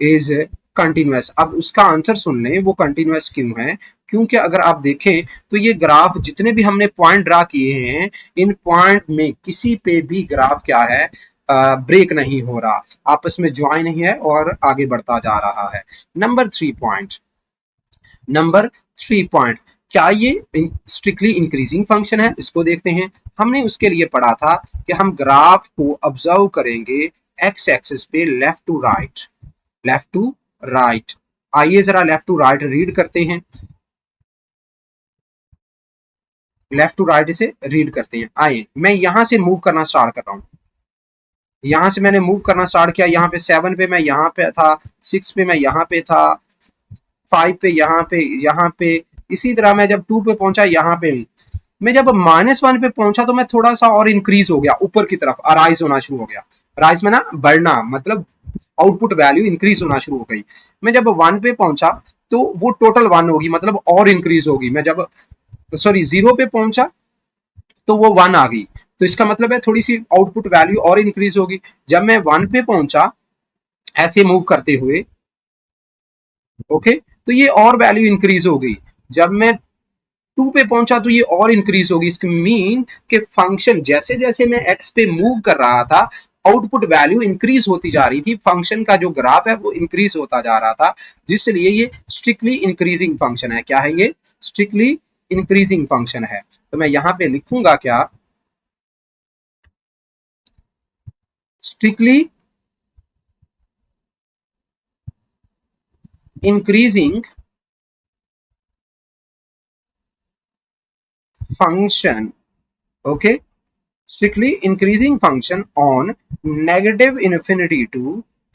इज कंटिन्यूअस। अब उसका आंसर सुन लें, वो कंटिन्यूअस क्यों है, क्योंकि अगर आप देखें तो ये ग्राफ जितने भी हमने पॉइंट ड्रा किए हैं, इन पॉइंट में किसी पे भी ग्राफ क्या है, ब्रेक नहीं हो रहा, आपस में ज्वाइन नहीं है और आगे बढ़ता जा रहा है। नंबर 3 पॉइंट, क्या ये स्ट्रिक्टली इंक्रीजिंग फंक्शन है, इसको देखते हैं। हमने उसके लिए पढ़ा था कि हम ग्राफ को ऑब्जर्व करेंगे एक्स एक्सिस पे left to right, left to right. आइए जरा लेफ्ट टू राइट रीड करते हैं, लेफ्ट टू राइट इसे रीड करते हैं। आइए मैं यहां से मूव करना स्टार्ट कर रहा हूं, यहां से मैंने मूव करना स्टार्ट किया, यहाँ पे 7 पे मैं यहाँ पे था, 6 पे मैं यहाँ पे था, 5 पे यहाँ पे, इसी तरह मैं जब 2 पे पहुंचा यहाँ पे हूँ। मैं जब -1 पे पहुंचा तो मैं थोड़ा सा और इंक्रीज हो गया, ऊपर की तरफ अराइज होना शुरू हो गया, राइज में ना बढ़ना, मतलब आउटपुट वैल्यू इंक्रीज होना शुरू हो गई। मैं जब 1 पे पहुंचा तो वो टोटल 1 होगी, मतलब और इंक्रीज होगी। मैं जब सॉरी 0 पे पहुंचा तो वो 1 आ गई, तो इसका मतलब है थोड़ी सी आउटपुट वैल्यू और इंक्रीज होगी। जब मैं 1 पे पहुंचा ऐसे मूव करते हुए, ओके, तो ये और वैल्यू इंक्रीज हो गई। जब मैं 2 पे पहुंचा तो ये और इंक्रीज होगी। इसका मीन कि फंक्शन जैसे जैसे मैं एक्स पे मूव कर रहा था, आउटपुट वैल्यू इंक्रीज होती जा रही थी, फंक्शन का जो ग्राफ है वो इंक्रीज होता जा रहा था, जिसलिए ये स्ट्रिक्टली इंक्रीजिंग फंक्शन है। क्या है ये, स्ट्रिक्टली इंक्रीजिंग फंक्शन है। तो मैं यहां पे लिखूंगा क्या, strictly increasing function, okay, strictly increasing function on negative infinity to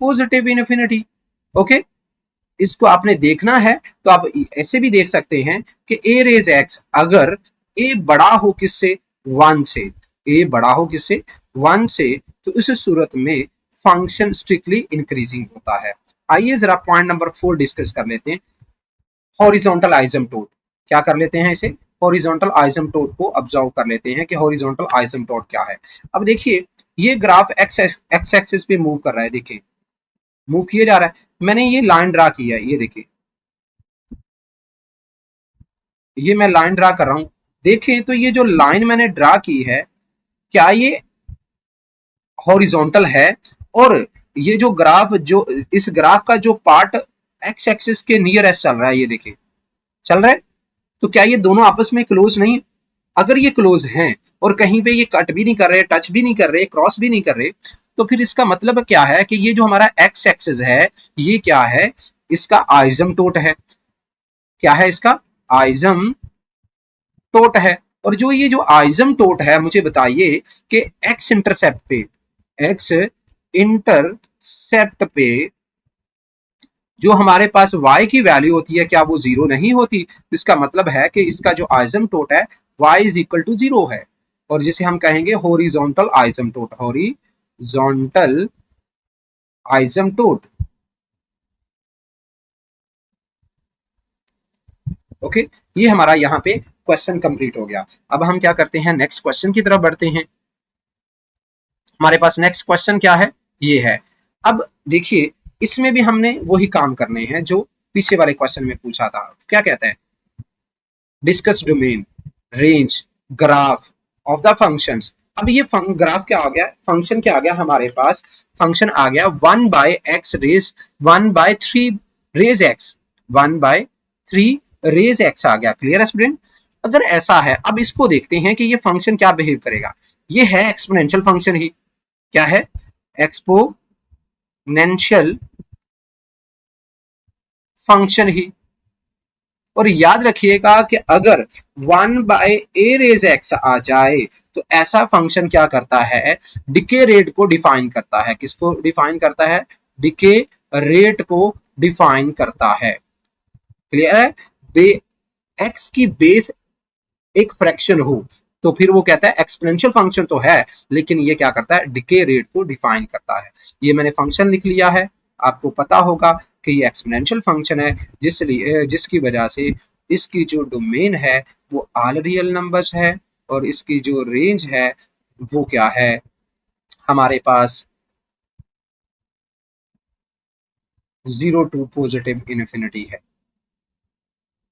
positive infinity। Okay, इसको आपने देखना है तो आप ऐसे भी देख सकते हैं कि a रेज x अगर a बड़ा हो किससे, 1 से, a बड़ा हो किससे, 1 से, तो इस सूरत में फंक्शन स्ट्रिक्टली इंक्रीजिंग होता है। आइए जरा पॉइंट नंबर 4 डिस्कस कर लेते हैं, हॉरिजॉन्टल आइसमटोट। क्या कर लेते हैं इसे, हॉरिजॉन्टल आइसमटोट को ऑब्जर्व कर लेते हैं कि हॉरिजॉन्टल आइसमटोट क्या है। अब देखिए ये ग्राफ एक्स एक्सिस पे मूव कर रहा है, देखिए मूव किया जा रहा है, मैंने ये लाइन ड्रा की है, ये देखिए ये मैं लाइन ड्रा कर रहा हूं। देखें तो ये जो लाइन मैंने ड्रा की है, क्या ये हॉरिजॉन्टल है, और ये जो ग्राफ, जो इस ग्राफ का जो पार्ट एक्स एक्सिस के नियरेस्ट चल रहा है, ये देखिए चल रहा है, तो क्या ये दोनों आपस में क्लोज नहीं? अगर ये क्लोज हैं और कहीं पे ये कट भी नहीं कर रहे, टच भी नहीं कर रहे, क्रॉस भी नहीं कर रहे, तो फिर इसका मतलब क्या है कि ये जो हमारा एक्स एक्सिस है, ये क्या है? इसका आइजमटोट है। क्या है इसका? आइजम टोट है। और जो ये जो आइजम टोट है, मुझे बताइए कि एक्स इंटरसेप्ट पे, एक्स इंटरसेप्ट पे जो हमारे पास y की वैल्यू होती है, क्या वो जीरो नहीं होती? तो इसका मतलब है कि इसका जो आइजम टोट है y is equal to zero है, और जिसे हम कहेंगे horizontal asymptote, horizontal asymptote. ओके, ये हमारा यहाँ पे क्वेश्चन कंप्लीट हो गया। अब हम क्या करते हैं, नेक्स्ट क्वेश्चन की तरफ बढ़ते हैं। हमारे पास नेक्स्ट क्वेश्चन क्या है, ये है। अब देखिए, इसमें भी हमने वही काम करने हैं जो पीछे वाले क्वेश्चन में पूछा था। क्या कहता है? Discuss domain, range, graph of the functions. अब ये ग्राफ क्या आ गया, फंक्शन क्या आ गया हमारे पास? फंक्शन आ गया 1/x raise 1/3 raise x, 1/3 raise x आ गया। क्लियर है स्टूडेंट? अगर ऐसा है, अब इसको देखते हैं कि ये फंक्शन क्या बिहेव करेगा। ये है एक्सपोनेंशियल फंक्शन ही। क्या है? एक्सपोनेंशियल फंक्शन ही। और याद रखिएगा कि अगर 1/a⁻x आ जाए तो ऐसा फंक्शन क्या करता है? डिके रेट को डिफाइन करता है। किसको डिफाइन करता है? डिके रेट को डिफाइन करता है। क्लियर है? एक्स की बेस एक फ्रैक्शन हो तो फिर वो कहता है एक्सपोनेंशियल फंक्शन तो है, लेकिन ये क्या करता है? डिके रेट को डिफाइन करता है। ये मैंने फंक्शन लिख लिया है। आपको पता होगा कि ये एक्सपोनेंशियल फंक्शन है, जिसकी वजह से इसकी जो डोमेन है वो ऑल रियल नंबर्स है, और इसकी जो रेंज है वो क्या है हमारे पास? 0 टू पॉजिटिव इन्फिनिटी है।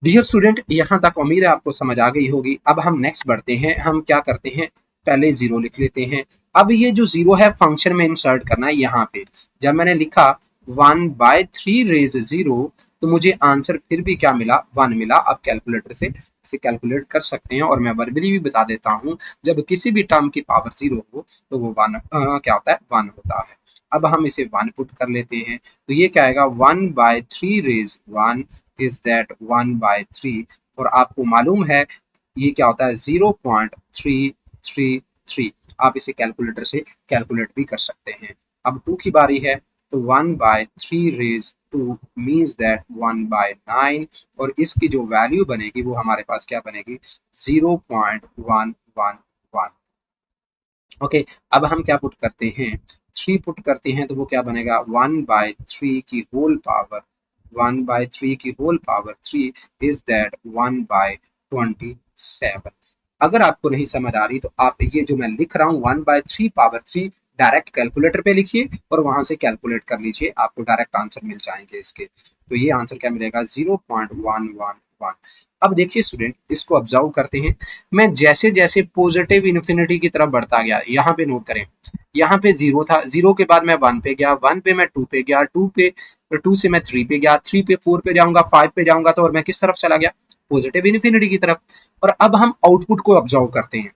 डियर स्टूडेंट, यहाँ तक उम्मीद है आपको समझ आ गई होगी। अब हम नेक्स्ट बढ़ते हैं। हम क्या करते हैं, पहले जीरो लिख लेते हैं। अब ये जो जीरो है फंक्शन में इंसर्ट करना है यहाँ पे। जब मैंने लिखा 1/3 रेज जीरो, तो मुझे आंसर फिर भी क्या मिला? 1 मिला। अब कैलकुलेटर से इसे कैलकुलेट कर सकते हैं, और मैं वर्बली भी बता देता हूँ, जब किसी भी टर्म की पावर जीरो हो तो वो 1 क्या होता है? 1 होता है। अब हम इसे 1 पुट कर लेते हैं, तो ये क्या आएगा? 1/3 रेज 1 इज दैट 1/3। और आपको मालूम है ये क्या होता है? 0.333। आप इसे कैलकुलेटर से कैलकुलेट भी कर सकते हैं। अब 2 की बारी है, तो 1/3 रेज 2 मीन्स दैट 1/9, और इसकी जो वैल्यू बनेगी वो हमारे पास क्या बनेगी? 0.111। ओके, अब हम क्या पुट करते हैं? 3 पुट करते हैं, तो वो क्या बनेगा? 1/3 की होल पावर, 1/3 की होल पावर 3 इज दैट 1/27। अगर आपको नहीं समझ आ रही तो आप ये जो मैं लिख रहा हूँ 1/3 पावर 3 डायरेक्ट कैलकुलेटर पे लिखिए और वहां से कैलकुलेट कर लीजिए, आपको डायरेक्ट आंसर मिल जाएंगे इसके। तो ये आंसर क्या मिलेगा? 0.111। अब देखिए स्टूडेंट, इसको ऑब्जर्व करते हैं। मैं जैसे जैसे पॉजिटिव इन्फिनिटी की तरफ बढ़ता गया, यहाँ पे नोट करें, यहाँ पे जीरो था, जीरो के बाद मैं 1 पे गया, 1 पे मैं 2 पे गया, 2 से मैं 3 पे गया, 3 पे 4 पे जाऊंगा, 5 पे जाऊंगा, तो और मैं किस तरफ चला गया? पॉजिटिव इन्फिनिटी की तरफ। और अब हम आउटपुट को ऑब्जर्व करते हैं।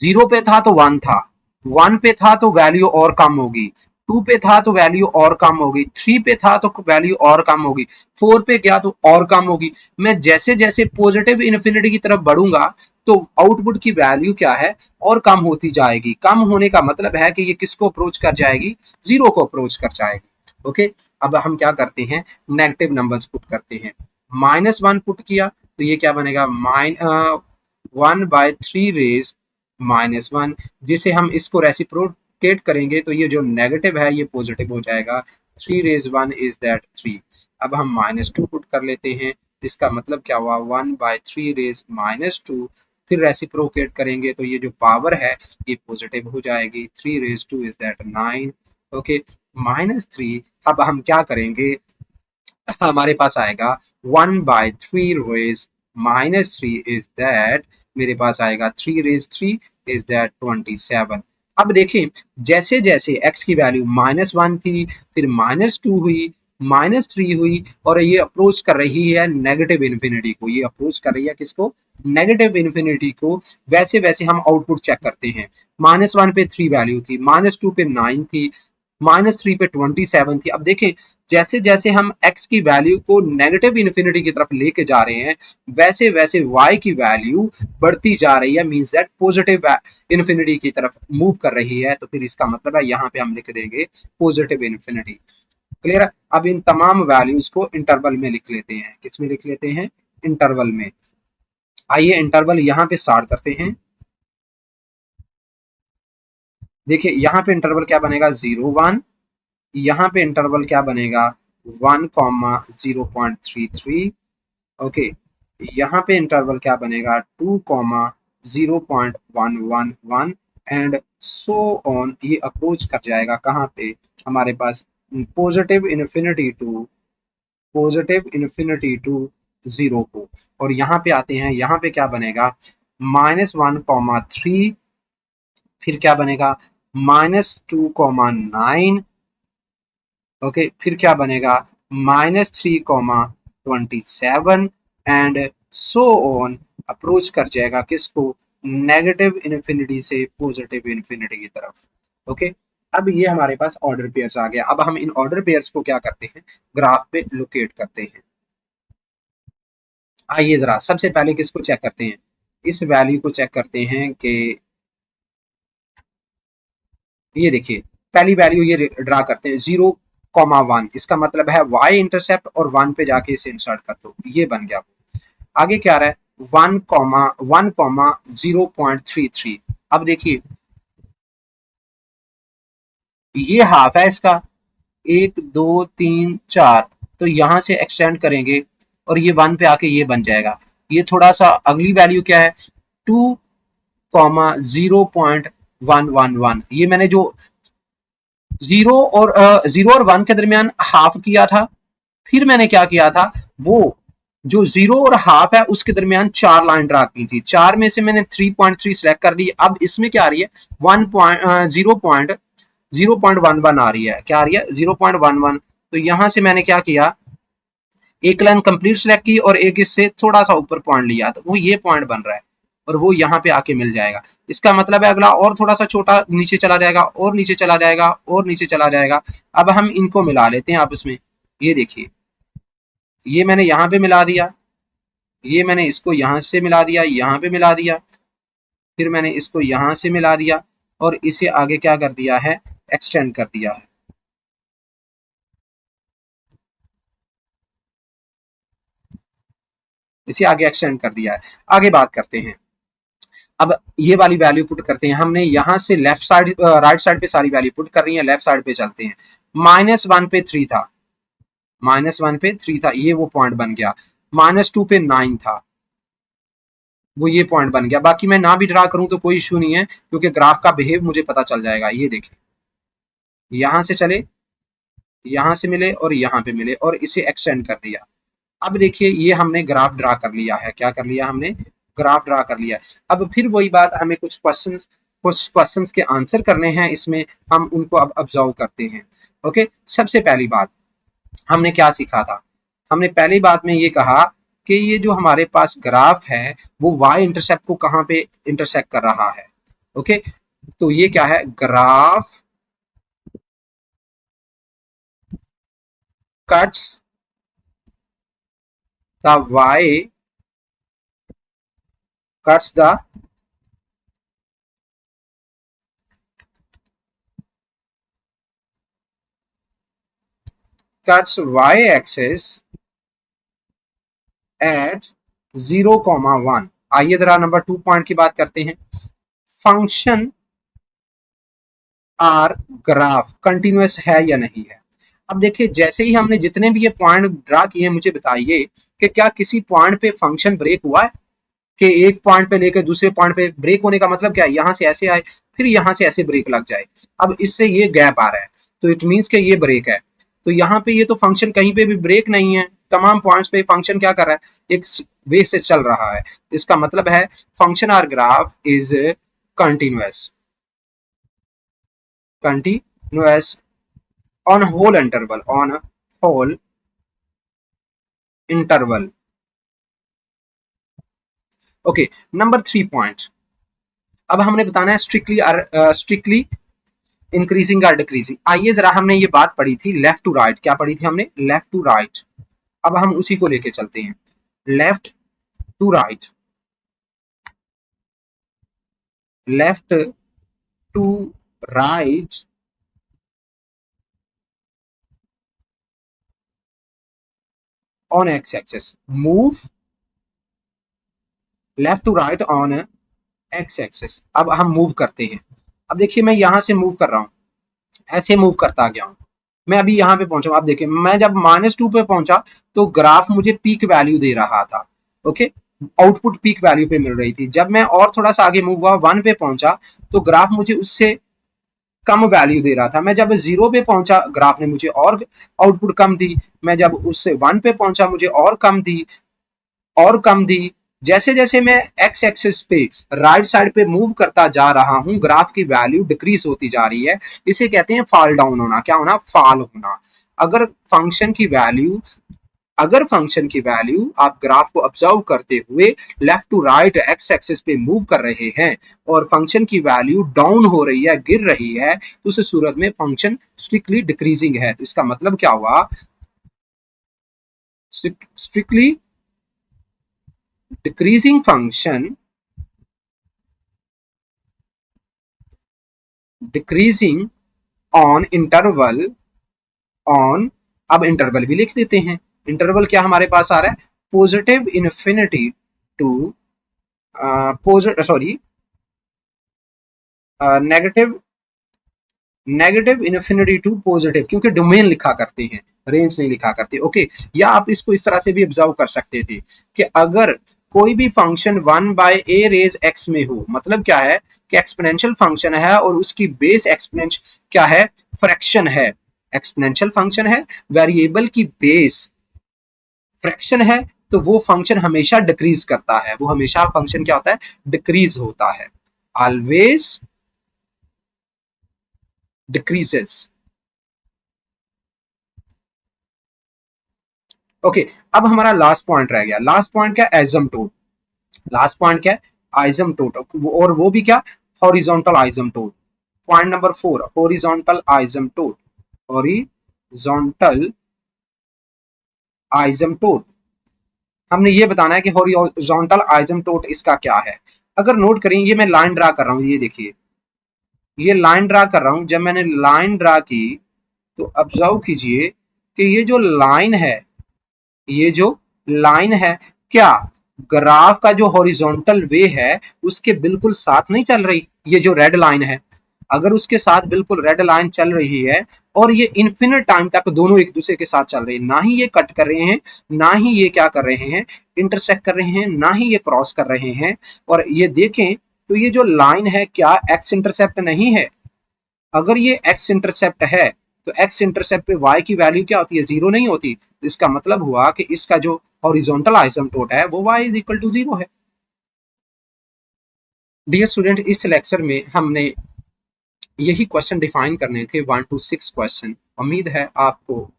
जीरो पे था तो 1 था, 1 पे था तो वैल्यू और कम होगी, 2 पे था तो वैल्यू और कम होगी, 3 पे था तो वैल्यू और कम होगी, 4 पे गया तो और कम होगी। मैं जैसे जैसे पॉजिटिव इन्फिनिटी की तरफ बढ़ूंगा तो आउटपुट की वैल्यू क्या है? और कम होती जाएगी। कम होने का मतलब है कि ये किसको अप्रोच कर जाएगी? जीरो को अप्रोच कर जाएगी। ओके, अब हम क्या करते हैं? नेगेटिव नंबर्स पुट करते हैं। -1 पुट किया तो ये क्या बनेगा? 1/3 रेज -1। जिसे हम इसको रेसिप्रोकेट करेंगे तो ये जो नेगेटिव है ये पॉजिटिव हो जाएगा। 3 रेज 1 इज दैट 3। अब हम -2 पुट कर लेते हैं, इसका मतलब क्या हुआ? 1/3 रेज -2। फिर रेसिप्रोकेट करेंगे तो ये जो पावर है ये पॉजिटिव हो जाएगी। 3 रेज 2 इज दैट 9। ओके, -3। अब हम क्या करेंगे? हमारे पास आएगा 1/3 रेज -3 इज दैट, मेरे पास आएगा 3 रेज 3 इज दैट 27। अब देखें जैसे जैसे x की वैल्यू -1 थी, फिर -2 हुई, -3 हुई, और ये अप्रोच कर रही है नेगेटिव इन्फिनिटी को, ये अप्रोच कर रही है किसको, नेगेटिव इन्फिनिटी को, वैसे वैसे हम आउटपुट चेक करते हैं। -1 पे 3 वैल्यू थी, -2 पे 9 थी, -3 पे 27 थी। अब देखें जैसे जैसे हम x की वैल्यू को नेगेटिव इन्फिनिटी की तरफ लेके जा रहे हैं, वैसे वैसे y की वैल्यू बढ़ती जा रही है, मींस दैट पॉजिटिव इन्फिनिटी की तरफ मूव कर रही है। तो फिर इसका मतलब है यहाँ पे हम लिख देंगे पॉजिटिव इन्फिनिटी। क्लियर है? अब इन तमाम वैल्यूज को इंटरवल में लिख लेते हैं। किस में लिख लेते हैं? इंटरवल में। आइए इंटरवल यहाँ पे स्टार्ट करते हैं। देखिए यहाँ पे इंटरवल क्या बनेगा, 0 1। यहाँ पे इंटरवल क्या बनेगा, 1 0.33। ओके, यहाँ पे इंटरवल क्या बनेगा, 2 0.111 एंड सो ऑन। ये अप्रोच कर जाएगा कहाँ पे, हमारे पास पॉजिटिव इन्फिनिटी टू 0 को। और यहाँ पे आते हैं, यहाँ पे क्या बनेगा, -1, 3, फिर क्या बनेगा, -2, 9। ओके, फिर क्या बनेगा, -3, 27 एंड सो ऑन। अप्रोच कर जाएगा किसको, नेगेटिव इन्फिनिटी से पॉजिटिव इन्फिनिटी की तरफ। ओके, अब ये हमारे पास ऑर्डर पेयर्स आ गया। अब हम इन ऑर्डर पेयर्स को क्या करते हैं, ग्राफ पे लोकेट करते हैं। आइए जरा सबसे पहले किसको चेक करते हैं, इस वैल्यू को चेक करते हैं कि ये देखिए पहली वैल्यू ये ड्रा करते हैं 0, 1। इसका मतलब है y इंटरसेप्ट और 1 पे जाके इसे इंसर्ट कर दो, ये बन गया। आगे क्या आ रहा है, 1, 0.33। अब देखिए ये हाफ है इसका, 1, 2, 3, 4, तो यहां से एक्सटेंड करेंगे और ये 1 पे आके ये बन जाएगा। ये थोड़ा सा अगली वैल्यू क्या है, 2, 0.111। ये मैंने जो 0 और 1 के दरमियान हाफ किया था, फिर मैंने क्या किया था, वो जो 0 और हाफ है उसके दरमियान 4 लाइन ड्रा की थी, 4 में से मैंने 3.3 सेलेक्ट कर ली। अब इसमें क्या आ रही है, 0.11 आ रही है, क्या आ रही है, 0.11। तो यहां से मैंने क्या किया, एक लाइन कंप्लीट सेलेक्ट की और एक इससे थोड़ा सा ऊपर पॉइंट लिया, तो वो ये पॉइंट बन रहा है और वो यहाँ पे आके मिल जाएगा। इसका मतलब है अगला और थोड़ा सा छोटा नीचे चला जाएगा और नीचे चला जाएगा और नीचे चला जाएगा। अब हम इनको मिला लेते हैं आपस में। ये देखिए ये मैंने यहाँ पे मिला दिया, ये मैंने इसको यहाँ से मिला दिया, यहाँ पे मिला दिया, फिर मैंने इसको यहाँ से मिला दिया और इसे आगे क्या कर दिया है, एक्सटेंड कर दिया है। इसे आगे एक्सटेंड कर दिया है। आगे बात करते हैं, अब ये वाली वैल्यू पुट करते हैं। हमने यहाँ से लेफ्ट साइड राइट साइड पे सारी वैल्यू पुट कर रही है, लेफ्ट साइड पे चलते हैं। -1 पे 3 था, -1 पे 3 था, ये वो पॉइंट बन गया। -2 पे 9 था, वो ये पॉइंट बन गया। बाकी मैं ना भी ड्रा करूं तो कोई इशू नहीं है, क्योंकि ग्राफ का बिहेव मुझे पता चल जाएगा। ये देखिए यहां से चले, यहां से मिले और यहाँ पे मिले और इसे एक्सटेंड कर दिया। अब देखिए ये हमने ग्राफ ड्रा कर लिया है, क्या कर लिया हमने, ग्राफ ड्रा कर लिया है। अब फिर वही बात, हमें कुछ क्वेश्चंस के आंसर करने हैं इसमें, हम उनको अब ऑब्जर्व करते हैं। ओके, सबसे पहली बात हमने क्या सीखा था, हमने पहली बात में ये कहा कि ये जो हमारे पास ग्राफ है वो y इंटरसेप्ट को कहाँ पे इंटरसेक्ट कर रहा है। ओके, तो ये क्या है, graph cuts the y cuts the cuts y-axis at 0, 1। आइए जरा नंबर 2 पॉइंट की बात करते हैं। फंक्शन आर ग्राफ कंटिन्यूअस है या नहीं है। अब देखिए जैसे ही हमने जितने भी ये पॉइंट ड्रा किए, मुझे बताइए कि क्या किसी पॉइंट पे फंक्शन ब्रेक हुआ है, कि एक पॉइंट पे लेकर दूसरे पॉइंट पे ब्रेक होने का मतलब क्या है, यहां से ऐसे आए फिर यहां से ऐसे ब्रेक लग जाए। अब इससे ये गैप आ रहा है तो इट मीन्स कि ये ब्रेक है। तो यहाँ पे ये तो फंक्शन कहीं पे भी ब्रेक नहीं है, तमाम पॉइंट्स पे फंक्शन क्या कर रहा है, एक वे से चल रहा है। इसका मतलब है function or graph is continuous. continuous on whole interval. ओके, नंबर 3 पॉइंट। अब हमने बताना है स्ट्रिक्टली इंक्रीजिंग या डिक्रीजिंग। आइए जरा, हमने ये बात पढ़ी थी लेफ्ट टू राइट, क्या पढ़ी थी हमने? Left to right. अब हम उसी को लेके चलते हैं, left to right. Left to right on x axis, move left to right on x axis. अब हम मूव करते हैं। अब देखिए, मैं यहां से मूव कर रहा हूं, ऐसे मूव करता गया हूं, मैं अभी यहां पे पहुंचा। आप देखिए, मैं जब -2 पे पहुंचा तो ग्राफ मुझे पीक वैल्यू दे रहा था। ओके, आउटपुट पीक वैल्यू पे मिल रही थी। जब मैं और थोड़ा सा आगे मूव हुआ, 1 पे पहुंचा, तो ग्राफ मुझे उससे कम वैल्यू दे रहा था। मैं जब 0 पे पहुंचा, ग्राफ ने मुझे और आउटपुट कम दी। मैं जब उससे 1 पे पहुंचा, मुझे और कम दी, और कम दी। जैसे जैसे मैं एक्स एक्सिस पे राइट साइड पे मूव करता जा रहा हूं, ग्राफ की वैल्यू डिक्रीज होती जा रही है। इसे कहते हैं फॉल डाउन होना। क्या होना? फॉल होना। अगर फंक्शन की वैल्यू आप ग्राफ को ऑब्जर्व करते हुए left to right x axis पे मूव कर रहे हैं और फंक्शन की वैल्यू डाउन हो रही है, गिर रही है, तो उस सूरत में फंक्शन स्ट्रिक्टली डिक्रीजिंग है। तो इसका मतलब क्या हुआ? Strictly decreasing function, decreasing on interval, on, अब इंटरवल भी लिख देते हैं। इंटरवल क्या हमारे पास आ रहा है? Positive infinity to sorry negative infinity to positive, क्योंकि डोमेन लिखा करते हैं, रेंज नहीं लिखा करते। ओके, या आप इसको इस तरह से भी ऑब्जर्व कर सकते थे कि अगर कोई भी फंक्शन 1/a⁻x में हो, मतलब क्या है कि एक्सपोनेंशियल फंक्शन है और उसकी बेस एक्सपोनेंशियल क्या है? फ्रैक्शन है। एक्सपोनेंशियल फंक्शन है, वेरिएबल की बेस फ्रैक्शन है, तो वो फंक्शन हमेशा डिक्रीज करता है। वो हमेशा फंक्शन क्या होता है? डिक्रीज होता है। Always decreases. ओके, अब हमारा लास्ट पॉइंट रह गया। लास्ट पॉइंट क्या? एजम्पटोट। लास्ट पॉइंट क्या है? आइजम्पटोट। और वो भी क्या? Horizontal asymptote. Point number 4, horizontal asymptote. Horizontal asymptote. हमने ये बताना है कि हॉरिजॉन्टल आइजम्पटोट इसका क्या है। अगर नोट करें, ये मैं लाइन ड्रा कर रहा हूं, ये देखिए, ये लाइन ड्रा कर रहा हूं। जब मैंने लाइन ड्रा की तो ऑब्जर्व कीजिए कि ये जो लाइन है, क्या ग्राफ का जो हॉरिजॉन्टल वे है उसके बिल्कुल साथ नहीं चल रही? ये जो रेड लाइन है, अगर उसके साथ बिल्कुल रेड लाइन चल रही है और ये इन्फिनिट टाइम तक दोनों एक दूसरे के साथ चल रहे हैं, ना ही ये कट कर रहे हैं, ना ही ये क्या कर रहे हैं? इंटरसेक्ट कर रहे हैं, ना ही ये क्रॉस कर रहे हैं। और ये देखें तो ये जो लाइन है, क्या एक्स इंटरसेप्ट नहीं है? अगर ये एक्स इंटरसेप्ट है तो एक्स इंटरसेप्ट पे वाई की वैल्यू क्या होती है? 0 नहीं होती। इसका मतलब हुआ कि इसका जो हॉरिजॉन्टल आइसोमटोट है वो y इज इक्वल टू 0 है। डियर स्टूडेंट, इस लेक्चर में हमने यही क्वेश्चन डिफाइन करने थे, 1 to 6 क्वेश्चन। उम्मीद है आपको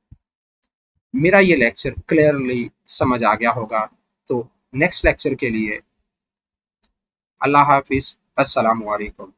मेरा ये लेक्चर क्लियरली समझ आ गया होगा। तो नेक्स्ट लेक्चर के लिए अल्लाह हाफिज, अस्सलाम वालेकुम।